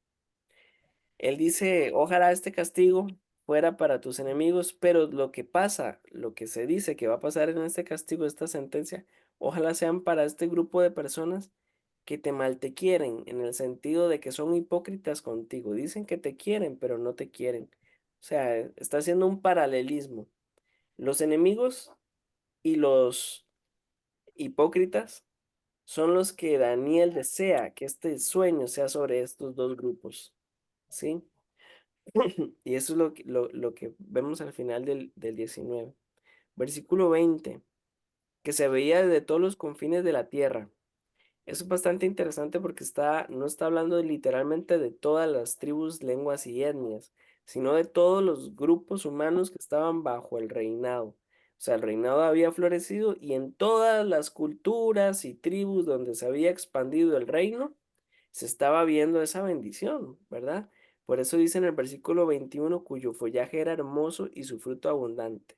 Él dice, ojalá este castigo fuera para tus enemigos, pero lo que pasa, lo que se dice que va a pasar en este castigo, esta sentencia, ojalá sean para este grupo de personas que te mal te quieren, en el sentido de que son hipócritas contigo. Dicen que te quieren, pero no te quieren. O sea, está haciendo un paralelismo. Los enemigos y los hipócritas son los que Daniel desea que este sueño sea sobre estos dos grupos, ¿sí? Y eso es lo que vemos al final del 19. Versículo 20, que se veía desde todos los confines de la tierra. Eso es bastante interesante porque no está hablando literalmente de todas las tribus, lenguas y etnias, sino de todos los grupos humanos que estaban bajo el reinado. O sea, el reinado había florecido y en todas las culturas y tribus donde se había expandido el reino, se estaba viendo esa bendición, ¿verdad? Por eso dice en el versículo 21, cuyo follaje era hermoso y su fruto abundante.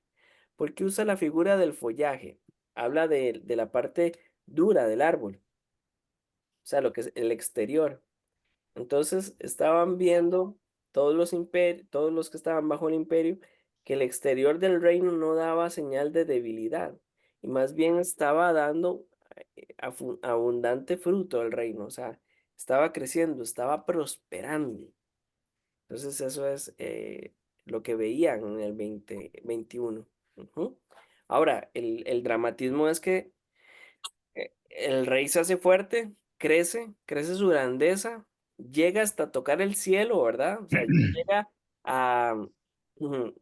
¿Por qué usa la figura del follaje? Habla de la parte dura del árbol, o sea, lo que es el exterior. Entonces estaban viendo todos los que estaban bajo el imperio, que el exterior del reino no daba señal de debilidad y más bien estaba dando abundante fruto al reino, o sea, estaba creciendo, estaba prosperando. Entonces eso es lo que veían en el 2021. Ujú. Ahora, el dramatismo es que el rey se hace fuerte, crece su grandeza, llega hasta tocar el cielo, ¿verdad? O sea, llega a, ujú,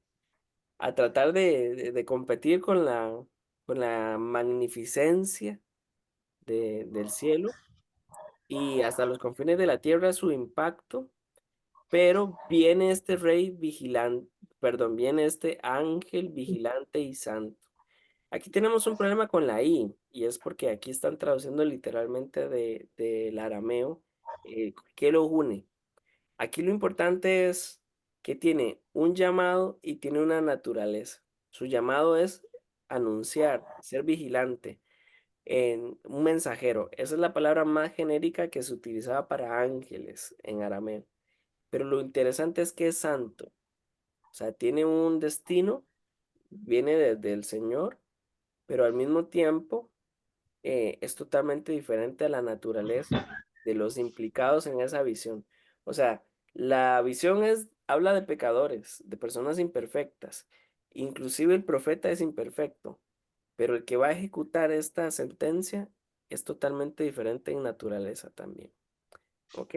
a tratar de competir con la magnificencia del cielo y hasta los confines de la tierra su impacto, pero viene este rey vigilante, perdón, viene este ángel vigilante y santo. Aquí tenemos un problema con la I, y es porque aquí están traduciendo literalmente del arameo, ¿qué lo une? Aquí lo importante es que tiene un llamado y tiene una naturaleza. Su llamado es anunciar, ser vigilante, en un mensajero. Esa es la palabra más genérica que se utilizaba para ángeles en arameo. Pero lo interesante es que es santo. O sea, tiene un destino, viene desde el Señor, pero al mismo tiempo es totalmente diferente a la naturaleza de los implicados en esa visión. O sea, la visión habla de pecadores, de personas imperfectas. Inclusive el profeta es imperfecto, pero el que va a ejecutar esta sentencia es totalmente diferente en naturaleza también. ¿Ok?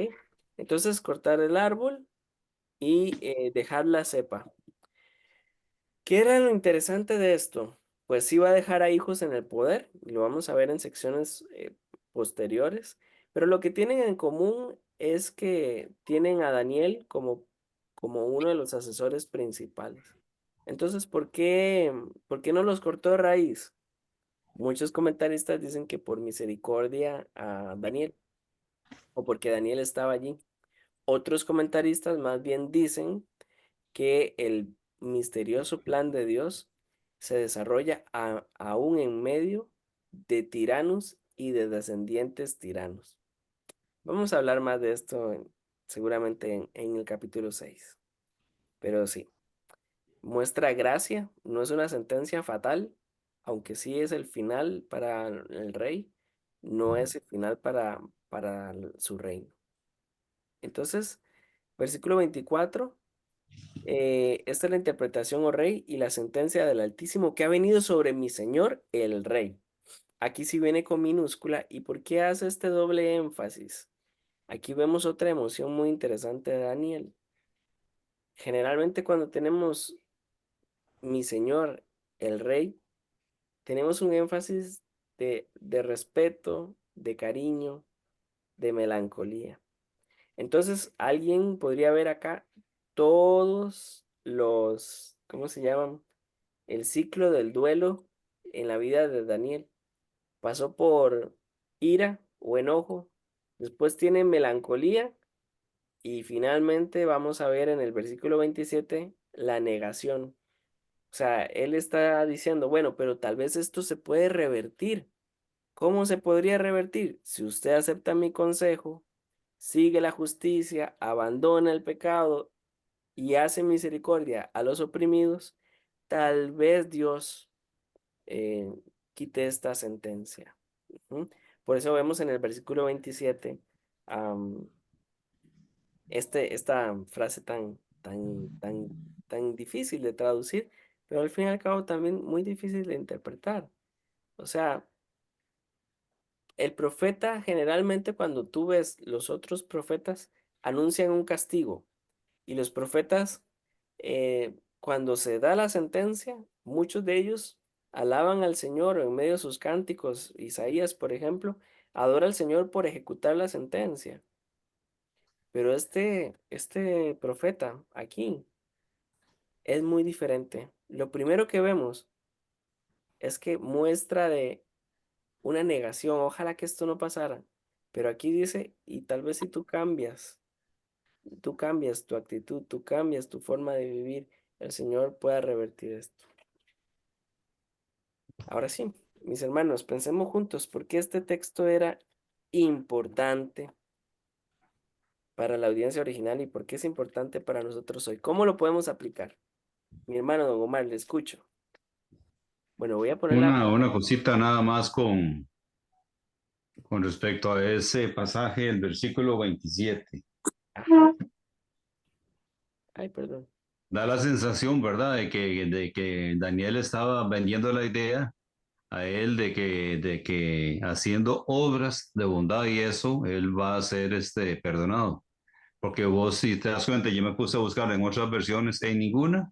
Entonces, cortar el árbol y dejar la cepa. ¿Qué era lo interesante de esto? Pues sí va a dejar a hijos en el poder, y lo vamos a ver en secciones posteriores, pero lo que tienen en común es que tienen a Daniel como uno de los asesores principales. Entonces, por qué no los cortó de raíz? Muchos comentaristas dicen que por misericordia a Daniel, o porque Daniel estaba allí. Otros comentaristas más bien dicen que el misterioso plan de Dios se desarrolla aún en medio de tiranos y de descendientes tiranos. Vamos a hablar más de esto seguramente en el capítulo 6. Pero sí, muestra gracia, no es una sentencia fatal, aunque sí es el final para el rey, no es el final para su reino. Entonces, versículo 24. Esta es la interpretación, oh rey, y la sentencia del Altísimo que ha venido sobre mi señor, el rey. Aquí sí viene con minúscula. ¿Y por qué hace este doble énfasis? Aquí vemos otra emoción muy interesante de Daniel. Generalmente cuando tenemos mi señor, el rey, tenemos un énfasis de respeto, de cariño, de melancolía. Entonces, alguien podría ver acá todos los, ¿cómo se llaman? El ciclo del duelo en la vida de Daniel. Pasó por ira o enojo, después tiene melancolía y finalmente vamos a ver en el versículo 27 la negación. O sea, él está diciendo, bueno, pero tal vez esto se puede revertir. ¿Cómo se podría revertir? Si usted acepta mi consejo sigue la justicia, abandona el pecado y hace misericordia a los oprimidos, tal vez Dios eh, quite esta sentencia. Ujú. Por eso vemos en el versículo 27 esta frase tan difícil de traducir, pero al fin y al cabo también muy difícil de interpretar. O sea, el profeta generalmente cuando tú ves los otros profetas anuncian un castigo y los profetas cuando se da la sentencia, muchos de ellos alaban al Señor en medio de sus cánticos. Isaías, por ejemplo, adora al Señor por ejecutar la sentencia. Pero este profeta aquí es muy diferente. Lo primero que vemos es que muestra de una negación. Ojalá que esto no pasara. Pero aquí dice, y tal vez si tú cambias tu actitud, tú cambias tu forma de vivir, el Señor pueda revertir esto. Ahora sí, mis hermanos, pensemos juntos por qué este texto era importante para la audiencia original y por qué es importante para nosotros hoy. ¿Cómo lo podemos aplicar? Mi hermano Don Omar, le escucho. Bueno, voy a poner la... Una cosita nada más con respecto a ese pasaje, el versículo 27. Ay, perdón. Da la sensación, ¿verdad?, de que Daniel estaba vendiendo la idea a él de que haciendo obras de bondad y eso, él va a ser perdonado. Porque vos, si te das cuenta, yo me puse a buscar en otras versiones, en ninguna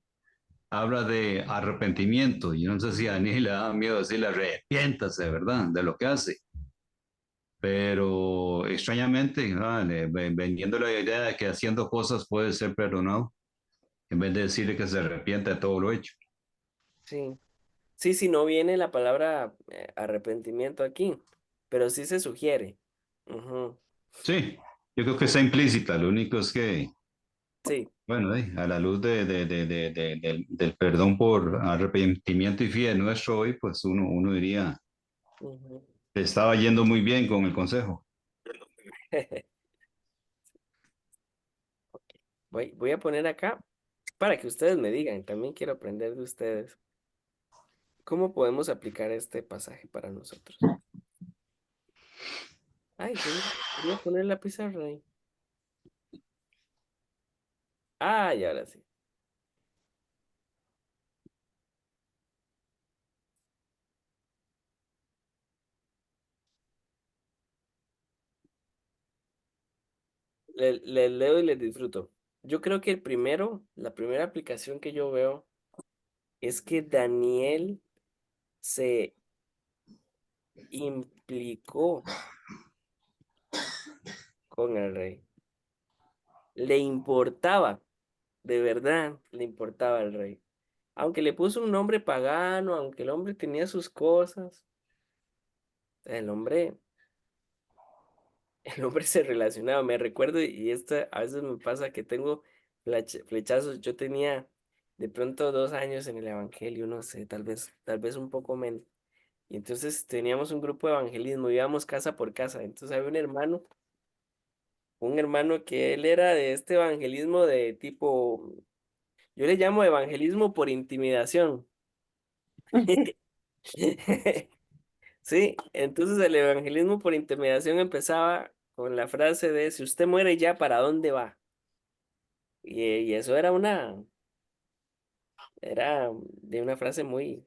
habla de arrepentimiento. Yo no sé si a Daniel le da miedo decirle arrepiéntase, ¿verdad?, de lo que hace. Pero extrañamente, vendiendo la idea de que haciendo cosas puede ser perdonado, en vez de decirle que se arrepienta de todo lo hecho. Sí. Sí, sí, no viene la palabra arrepentimiento aquí, pero sí se sugiere. Ujú. Sí, yo creo que está implícita, lo único es que, Sí. bueno, a la luz del perdón por arrepentimiento y fe nuestro hoy, pues uno diría, Ujú. te estaba yendo muy bien con el consejo. Ok. Voy a poner acá para que ustedes me digan, también quiero aprender de ustedes. ¿Cómo podemos aplicar este pasaje para nosotros? Ay, voy a poner la pizarra ahí. Ah, y ahora sí. Les leo y les disfruto. Yo creo que la primera aplicación que yo veo es que Daniel se implicó con el rey. Le importaba, de verdad, le importaba al rey. Aunque le puso un nombre pagano, aunque el hombre tenía sus cosas, el hombre, el hombre se relacionaba. Me recuerdo, y esto a veces me pasa que tengo flechazos. Yo tenía de pronto 2 años en el evangelio, no sé, tal vez un poco menos. Y entonces teníamos un grupo de evangelismo, íbamos casa por casa. Entonces había un hermano que él era de este evangelismo de tipo, yo le llamo evangelismo por intimidación. Sí, entonces el evangelismo por intimidación empezaba con la frase de si usted muere ya, ¿para dónde va? Y eso era de una frase muy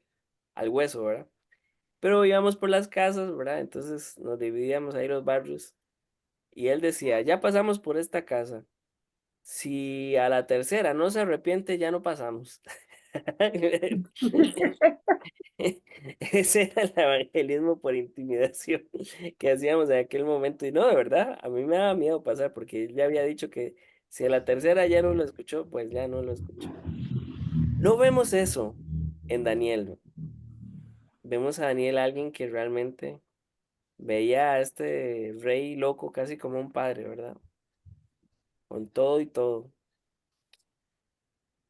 al hueso, ¿verdad? Pero íbamos por las casas, ¿verdad? Entonces nos dividíamos ahí los barrios y él decía, ya pasamos por esta casa. Si a la tercera no se arrepiente, ya no pasamos. Ese era el evangelismo por intimidación que hacíamos en aquel momento. Y no, de verdad, a mí me daba miedo pasar porque él ya había dicho que si a la tercera ya no lo escuchó, pues ya no lo escuchó. No vemos eso en Daniel. Vemos a Daniel alguien que realmente veía a este rey loco casi como un padre, ¿verdad? Con todo y todo.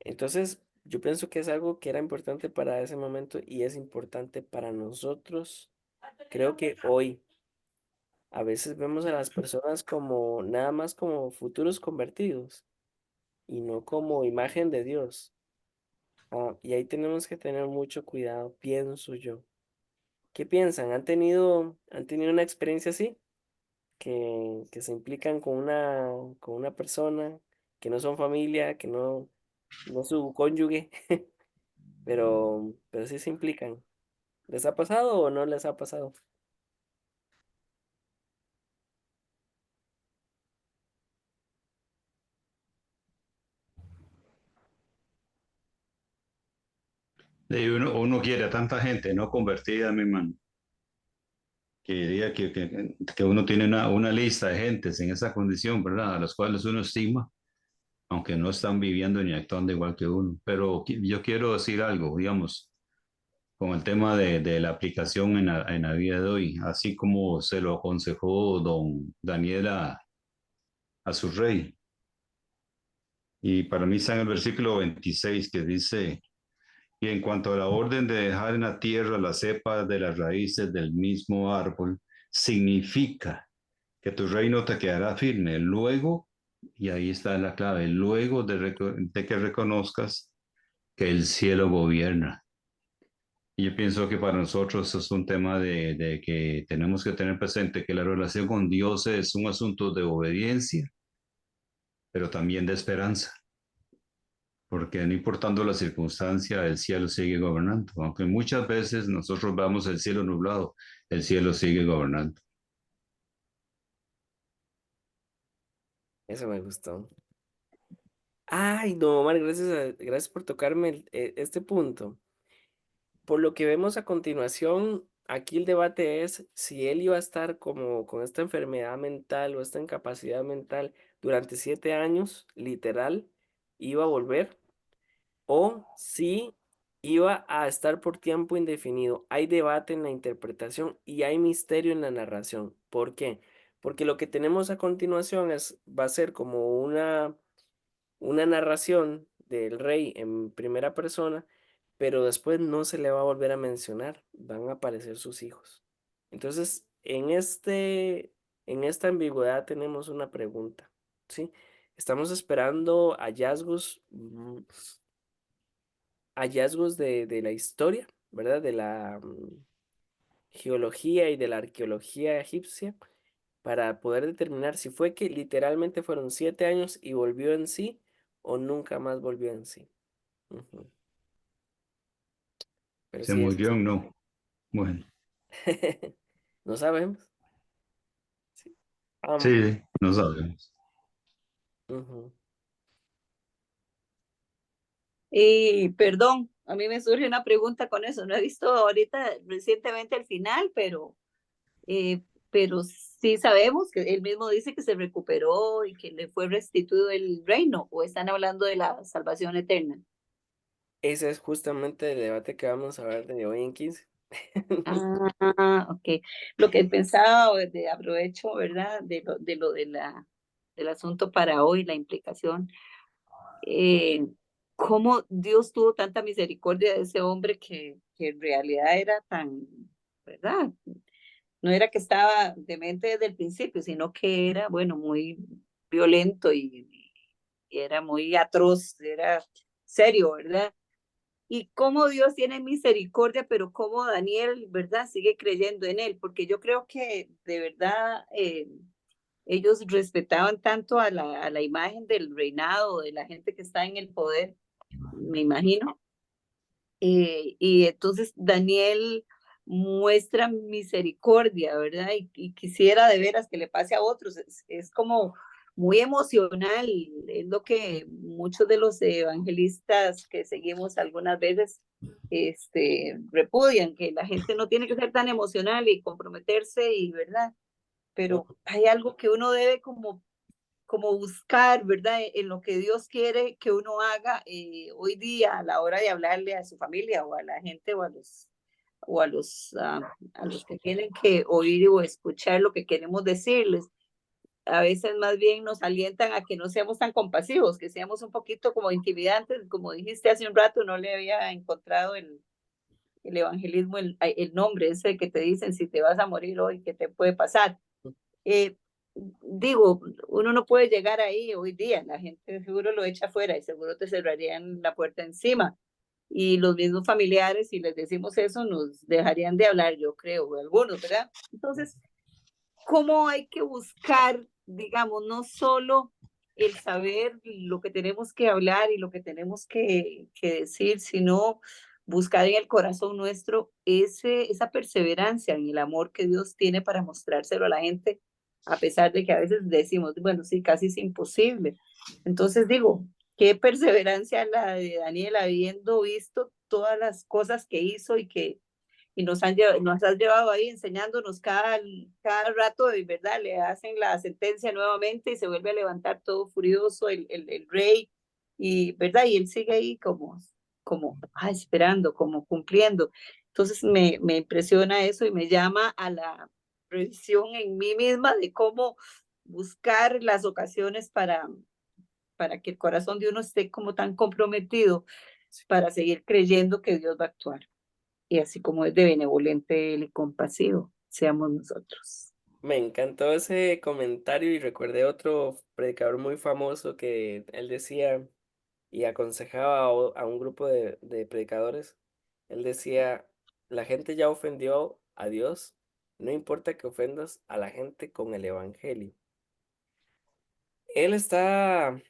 Entonces, yo pienso que es algo que era importante para ese momento y es importante para nosotros. Creo que hoy. a veces vemos a las personas como nada más como futuros convertidos y no como imagen de Dios. Y ahí tenemos que tener mucho cuidado, pienso yo. ¿Qué piensan? Han tenido una experiencia así? Que se implican con una persona, que no son familia, que no es su cónyuge, pero sí se implican. ¿Les ha pasado o no les ha pasado? Y uno quiere a tanta gente no convertida, mi hermano, que diría que uno tiene una lista de gentes en esa condición, ¿verdad? A las cuales uno estima, aunque no están viviendo ni actuando igual que uno. Pero yo quiero decir algo, digamos, con el tema de la aplicación en la vida de hoy, así como se lo aconsejó don Daniel a su rey. Y para mí está en el versículo 26 que dice, y en cuanto a la orden de dejar en la tierra las cepas de las raíces del mismo árbol, significa que tu reino te quedará firme. Luego, y ahí está la clave, luego de que reconozcas que el cielo gobierna. Y yo pienso que para nosotros es un tema de que tenemos que tener presente que la relación con Dios es un asunto de obediencia, pero también de esperanza, porque no importando la circunstancia, el cielo sigue gobernando. Aunque muchas veces nosotros vamos el cielo nublado, el cielo sigue gobernando. Eso me gustó. Ay, no, Omar, gracias por tocarme este punto. Por lo que vemos a continuación, aquí el debate es si él iba a estar como con esta enfermedad mental o esta incapacidad mental durante 7 años, literal, iba a volver, o si iba a estar por tiempo indefinido. Hay debate en la interpretación y hay misterio en la narración. ¿Por qué? Porque lo que tenemos a continuación va a ser como una narración del rey en primera persona, pero después no se le va a volver a mencionar, van a aparecer sus hijos. Entonces, en esta ambigüedad tenemos una pregunta, ¿sí? Estamos esperando hallazgos de la historia, ¿verdad? De la geología y de la arqueología egipcia para poder determinar si fue que literalmente fueron 7 años y volvió en sí o nunca más volvió en sí. Ujú. Pero ¿Se sí, murió o no? Bueno, no sabemos. Sí. sí, no sabemos. Ujú. Y perdón, a mí me surge una pregunta con eso. No he visto ahorita recientemente el final, eh, pero sí sabemos que él mismo dice que se recuperó y que le fue restituido el reino, o están hablando de la salvación eterna. Ese es justamente el debate que vamos a ver de hoy en 15. Ok. Lo que pensaba, aprovecho, ¿verdad? Del asunto para hoy, la implicación. eh, Cómo Dios tuvo tanta misericordia de ese hombre que en realidad era tan, ¿verdad? No era que estaba demente desde el principio, sino que era, bueno, muy violento y era muy atroz, era serio, ¿verdad? Y cómo Dios tiene misericordia, pero cómo Daniel, ¿verdad? Sigue creyendo en él, porque yo creo que de verdad ellos respetaban tanto a la imagen del reinado, de la gente que está en el poder, me imagino. Y entonces Daniel muestra misericordia, ¿verdad? Y quisiera de veras que le pase a otros. Es como muy emocional, es lo que muchos de los evangelistas que seguimos algunas veces repudian, que la gente no tiene que ser tan emocional y comprometerse, y verdad, pero hay algo que uno debe como buscar, ¿verdad? En lo que Dios quiere que uno haga hoy día a la hora de hablarle a su familia o a la gente a los que tienen que oír o escuchar lo que queremos decirles. A veces más bien nos alientan a que no seamos tan compasivos, que seamos un poquito como intimidantes, como dijiste hace un rato, no le había encontrado el evangelismo, el nombre ese que te dicen si te vas a morir hoy, ¿qué te puede pasar? Eh, digo, uno no puede llegar ahí hoy día, la gente seguro lo echa afuera y seguro te cerrarían la puerta encima. Y los mismos familiares, si les decimos eso, nos dejarían de hablar, yo creo, o algunos, ¿verdad? Entonces, ¿cómo hay que buscar, digamos, no solo el saber lo que tenemos que hablar y lo que tenemos que decir, sino buscar en el corazón nuestro esa perseverancia en el amor que Dios tiene para mostrárselo a la gente, a pesar de que a veces decimos, bueno, sí, casi es imposible. Entonces digo, qué perseverancia la de Daniel habiendo visto todas las cosas que hizo y nos has llevado ahí enseñándonos cada rato, de verdad, le hacen la sentencia nuevamente y se vuelve a levantar todo furioso el rey, y verdad, y él sigue ahí esperando, como cumpliendo. Entonces me impresiona eso y me llama a la revisión en mí misma de cómo buscar las ocasiones para que el corazón de uno esté como tan comprometido para seguir creyendo que Dios va a actuar. Y así como es de benevolente Él y compasivo, seamos nosotros. Me encantó ese comentario y recordé otro predicador muy famoso que él decía y aconsejaba a un grupo de predicadores. Él decía, la gente ya ofendió a Dios, no importa que ofendas a la gente con el evangelio. Él está,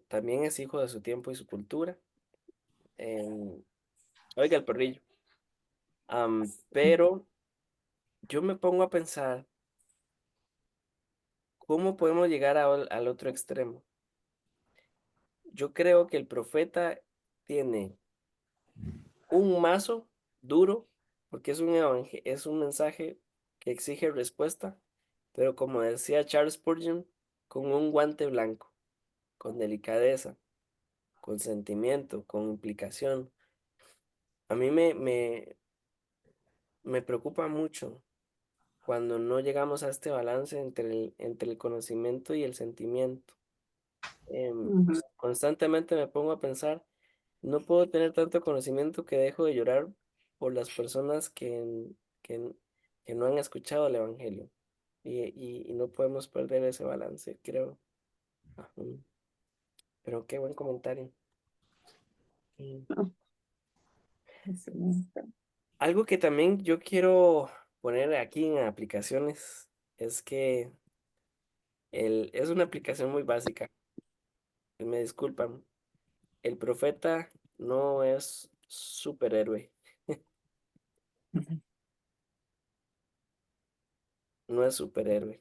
también es hijo de su tiempo y su cultura. Oiga el perrillo. Pero yo me pongo a pensar, ¿cómo podemos llegar al otro extremo? Yo creo que el profeta tiene un mazo duro, porque es un mensaje que exige respuesta, pero como decía Charles Spurgeon, con un guante blanco, con delicadeza, con sentimiento, con implicación. A mí me preocupa mucho cuando no llegamos a este balance entre el conocimiento y el sentimiento. Ujú. Constantemente me pongo a pensar, no puedo tener tanto conocimiento que dejo de llorar por las personas que, que no han escuchado el Evangelio. Y no podemos perder ese balance, creo. Ujú. Pero qué buen comentario. Mm. Algo que también yo quiero poner aquí en aplicaciones es que es una aplicación muy básica. Me disculpan. El profeta no es superhéroe, no es superhéroe,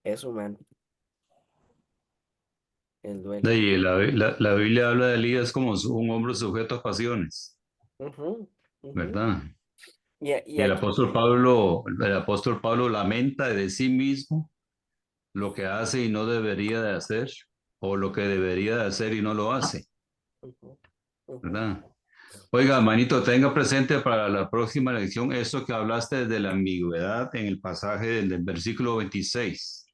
es humano, él duele. Y la Biblia habla de Elías como un hombre sujeto a pasiones, Ujú, ujú. ¿verdad? Y Y aquí, El apóstol Pablo lamenta de sí mismo lo que hace y no debería de hacer, o lo que debería de hacer y no lo hace, ujú, ujú, ¿verdad? Oiga, manito, tenga presente para la próxima lección eso que hablaste de la ambigüedad en el pasaje del versículo 26,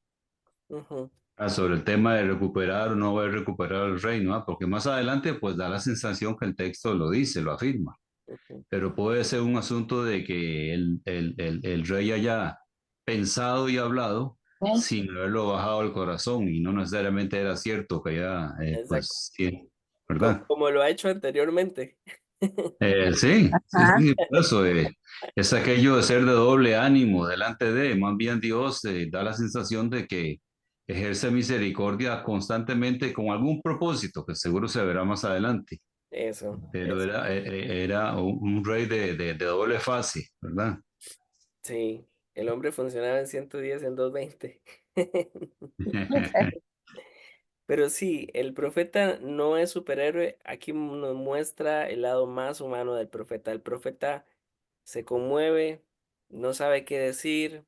ujú, sobre el tema de recuperar o no haber recuperado el reino, ¿ah? Porque más adelante pues da la sensación que el texto lo dice, lo afirma, ujú. pero puede ser un asunto de que el rey haya pensado y hablado sin haberlo bajado al corazón y no necesariamente era cierto que ya, Exacto, pues, sí, ¿verdad? como lo ha hecho anteriormente. Sí, sí, Ajá. sí, por eso es aquello de ser de doble ánimo delante de, más bien Dios da la sensación de que ejerce misericordia constantemente con algún propósito que seguro se verá más adelante, pero Eso, era un rey de doble fase, ¿verdad? sí, el hombre funcionaba en 110 en 220. Pero sí, el profeta no es superhéroe. Aquí nos muestra el lado más humano del profeta. El profeta se conmueve, no sabe qué decir.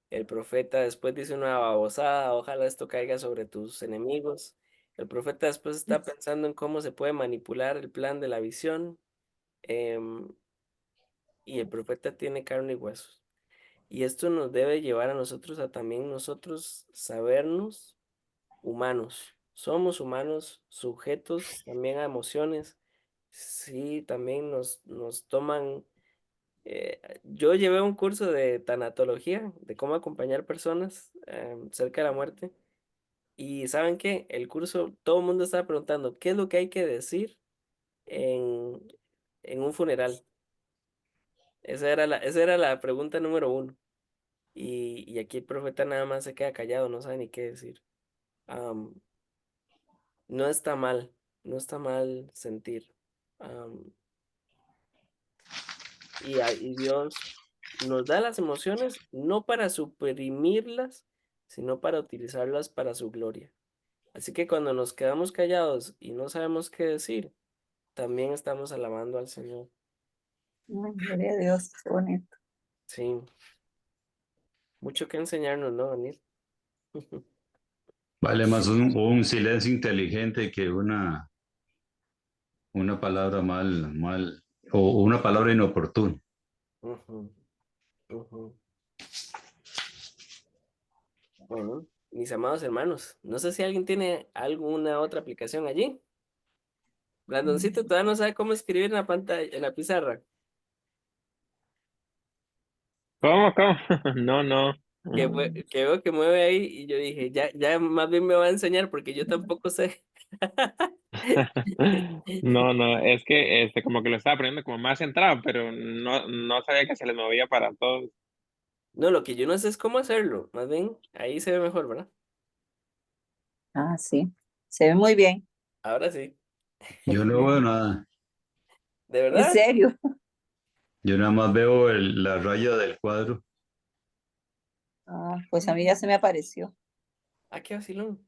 El profeta después dice una babosada, ojalá esto caiga sobre tus enemigos. El profeta después está pensando en cómo se puede manipular el plan de la visión. em, y el profeta tiene carne y huesos. Y esto nos debe llevar a nosotros a también nosotros sabernos humanos. Somos humanos, sujetos también a emociones. Sí, también nos toman Yo llevé un curso de tanatología, de cómo acompañar personas cerca de la muerte. Y ¿saben qué? El curso, todo el mundo estaba preguntando, ¿qué es lo que hay que decir en, en un funeral? Esa era la pregunta número uno. Y aquí el profeta nada más se queda callado, no sabe ni qué decir. Am, no está mal, no está mal sentir. Am, y Dios nos da las emociones no para suprimirlas, sino para utilizarlas para su gloria. Así que cuando nos quedamos callados y no sabemos qué decir, también estamos alabando al Señor. Ay, gloria a Dios, qué bonito. Sí, mucho que enseñarnos, ¿no, Daniel? Vale más un silencio inteligente que una palabra mal, o una palabra inoportuna. Ujú, ujú. Bueno, mis amados hermanos, no sé si alguien tiene alguna otra aplicación allí. Blandoncito todavía no sabe cómo escribir en la pantalla, en la pizarra. ¿Cómo, cómo? No, no. Que veo que mueve ahí y yo dije, ya más bien me va a enseñar porque yo tampoco sé. No, no, es que como que lo estaba poniendo como más centrado, pero no sabía que se les movía para todos. No, lo que yo no sé es cómo hacerlo. Más bien, ahí se ve mejor, ¿verdad? Ah, sí, se ve muy bien, Ahora sí. Yo no veo nada. ¿De en verdad? serio. Yo nada más veo la raya del cuadro. Ah, pues a mí ya se me apareció. Ah, qué vacilón.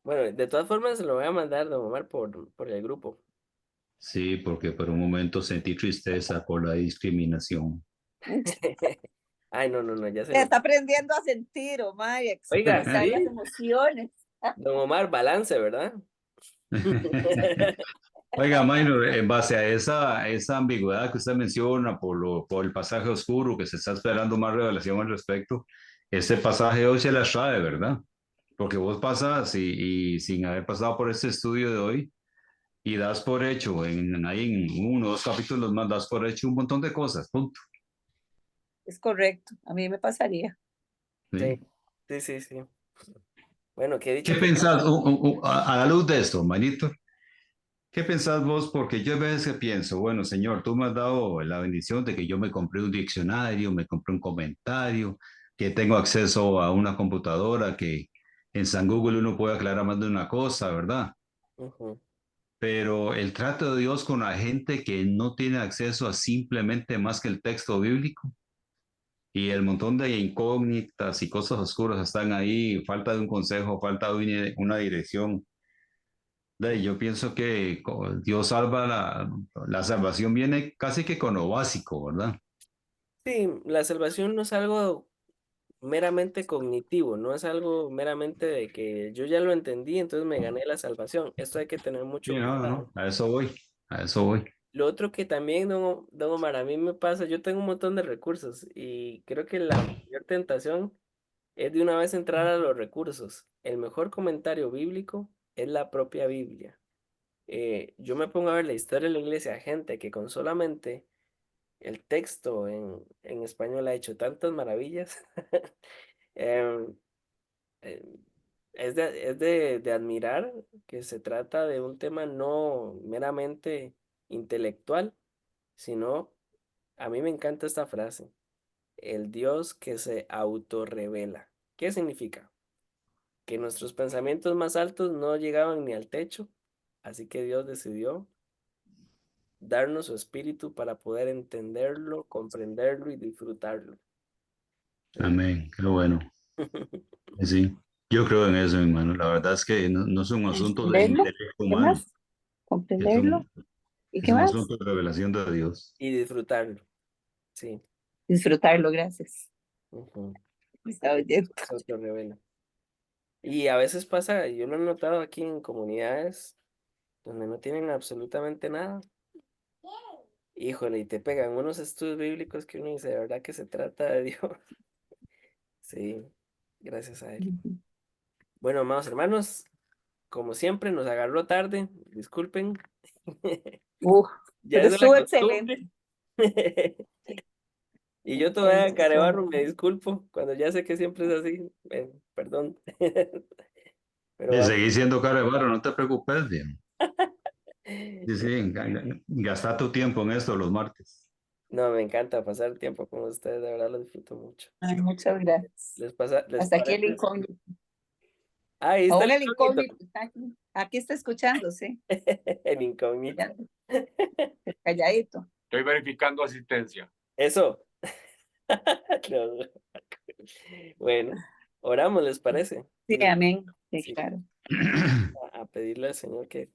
Bueno, de todas formas se lo voy a mandar, don Omar, por el grupo. Sí, porque por un momento sentí tristeza por la discriminación. Ay, no, no, no, ya se lo... Está aprendiendo a sentir, Omar, y a Oiga, expresar las sí, emociones. don Omar, balance, ¿verdad? Oiga, Maynor, en base a esa ambigüedad que usted menciona por el pasaje oscuro, que se está esperando más revelación al respecto, ese pasaje hoy se las trae, ¿verdad? Porque vos pasas y sin haber pasado por este estudio de hoy y das por hecho, ahí en uno o dos capítulos más, das por hecho un montón de cosas, punto. Es correcto, a mí me pasaría. Sí, ¿Sí? sí, sí, sí. Bueno, qué ¿Qué dicho que... pensás, a la luz de esto, manito? ¿Qué pensás vos? Porque yo a veces pienso, bueno, Señor, tú me has dado la bendición de que yo me compré un diccionario, me compré un comentario, que tengo acceso a una computadora, que en San Google uno puede aclarar más de una cosa, ¿verdad? Ujú. Pero el trato de Dios con la gente que no tiene acceso a simplemente más que el texto bíblico y el montón de incógnitas y cosas oscuras están ahí, falta de un consejo, falta de una dirección. Yo pienso que Dios salva la salvación viene casi que con lo básico, ¿verdad? Sí, la salvación no es algo meramente cognitivo, no es algo meramente de que yo ya lo entendí, entonces me gané la salvación. Esto hay que tener Sí, mucho no, cuidado. no, a eso voy, a eso voy. Lo otro que también, don Omar, a mí me pasa, yo tengo un montón de recursos y creo que la mayor tentación es de una vez entrar a los recursos. El mejor comentario bíblico es la propia Biblia. Yo me pongo a ver la historia de la iglesia, gente que con solamente el texto en español ha hecho tantas maravillas. Em, eh, de admirar que se trata de un tema no meramente intelectual, sino, a mí me encanta esta frase, el Dios que se autorrevela. ¿Qué significa? Que nuestros pensamientos más altos no llegaban ni al techo, así que Dios decidió darnos su espíritu para poder entenderlo, comprenderlo y disfrutarlo. Sí. Amén, qué bueno. Sí, yo creo en eso, hermano. La verdad es que no es un asunto de ¿Entenderlo? intelecto ¿Qué humano, más? es ¿Comprenderlo? ¿Y es qué un más? asunto de revelación de Dios. Y disfrutarlo, sí. Disfrutarlo, gracias. Ujú. Está oyendo. Se autorrevela. Y a veces pasa, yo lo he notado aquí en comunidades donde no tienen absolutamente nada. Híjole, y te pegan unos estudios bíblicos que uno dice, de verdad que se trata de Dios. Sí, gracias a Él. Ujú. Bueno, amados hermanos, como siempre nos agarró tarde, disculpen. Uf, Ya pero es de la estuvo excelente. costumbre. Y yo todavía carebarro, me disculpo, cuando ya sé que siempre es así, perdón. Pero Y vamos, seguís siendo cara de barro, no te preocupes, bien. Sí, sí, gasta tu tiempo en esto los martes. no, me encanta pasar tiempo con ustedes, de verdad lo disfruto mucho. Ay, muchas gracias. Les Hasta aquí el parece? incógnito. Ah, ahí está Aún el el incógnito. incógnito está aquí. Aquí está escuchando, sí. El incógnito. Ya, calladito. Estoy verificando asistencia. Eso. No. Bueno, oramos, ¿les parece? Sí, amén. Sí, Sí, claro. a pedirle al Señor que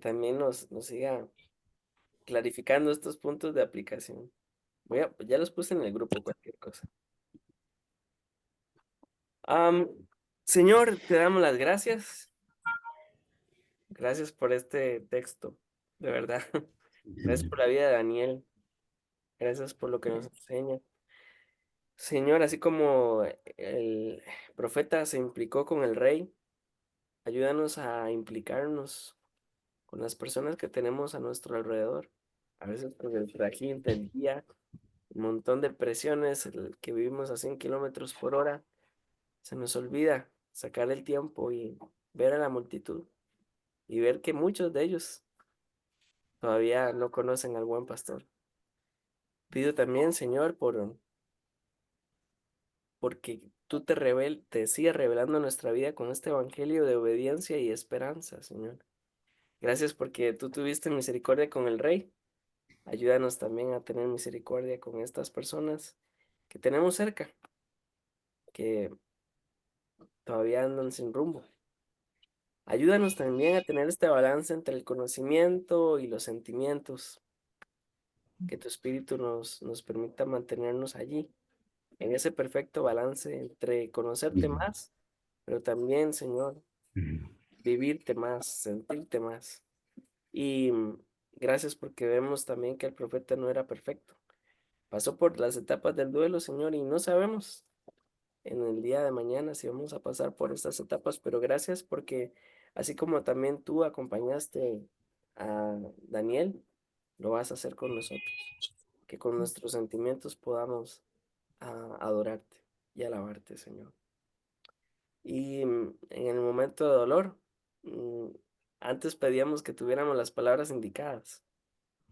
también nos siga clarificando estos puntos de aplicación. Ya los puse en el grupo, cualquier cosa. Am, Señor, te damos las gracias. Gracias por este texto, de verdad. Gracias por la vida de Daniel. Gracias por lo que nos enseña. Señor, así como el profeta se implicó con el rey, ayúdanos a implicarnos con las personas que tenemos a nuestro alrededor. A veces por el trajín del día, un montón de presiones, el que vivimos a 100 kilómetros por hora, se nos olvida sacar el tiempo y ver a la multitud y ver que muchos de ellos todavía no conocen al buen pastor. Pido también, Señor, porque tú te sigas revelando nuestra vida con este evangelio de obediencia y esperanza, Señor. Gracias porque tú tuviste misericordia con el rey. Ayúdanos también a tener misericordia con estas personas que tenemos cerca, que todavía andan sin rumbo. Ayúdanos también a tener este balance entre el conocimiento y los sentimientos, que tu espíritu nos permita mantenernos allí, en ese perfecto balance entre conocerte más, pero también, Señor, vivirte más, sentirte más. Y gracias porque vemos también que el profeta no era perfecto. Pasó por las etapas del duelo, Señor, y no sabemos en el día de mañana si vamos a pasar por estas etapas, pero gracias porque así como también tú acompañaste a Daniel, lo vas a hacer con nosotros. Que con nuestros sentimientos podamos adorarte y alabarte, Señor. Y en el momento de dolor, mm, antes pedíamos que tuviéramos las palabras indicadas.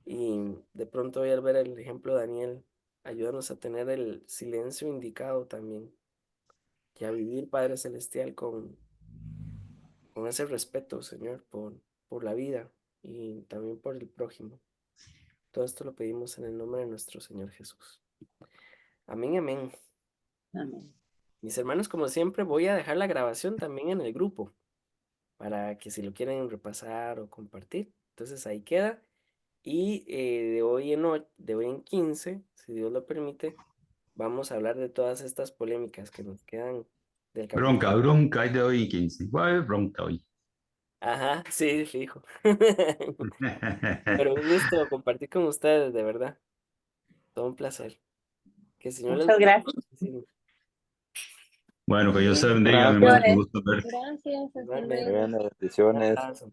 Y de pronto hoy al ver el ejemplo de Daniel, ayúdanos a tener el silencio indicado también. Y a vivir, Padre Celestial, con ese respeto, Señor, por la vida y también por el prójimo. Todo esto lo pedimos en el nombre de nuestro Señor Jesús. Amén, amén. Amén. Mis hermanos, como siempre, voy a dejar la grabación también en el grupo para que si lo quieren repasar o compartir. Entonces ahí queda. Y de hoy en 15, si Dios lo permite, vamos a hablar de todas estas polémicas que nos quedan del capítulo. Bronca, bronca, hay de hoy 15. ¿Cuál es bronca hoy? Ajá, sí, fijo. Pero un gusto compartir con ustedes, de verdad. Todo un placer. Que el Señor les Muchas bendiga gracias. muchísimo. Bueno, que Dios te bendiga, mi hermano, Gracias. qué gusto verte. Gracias, hasta Igualmente. luego. Bendiciones. Un abrazo.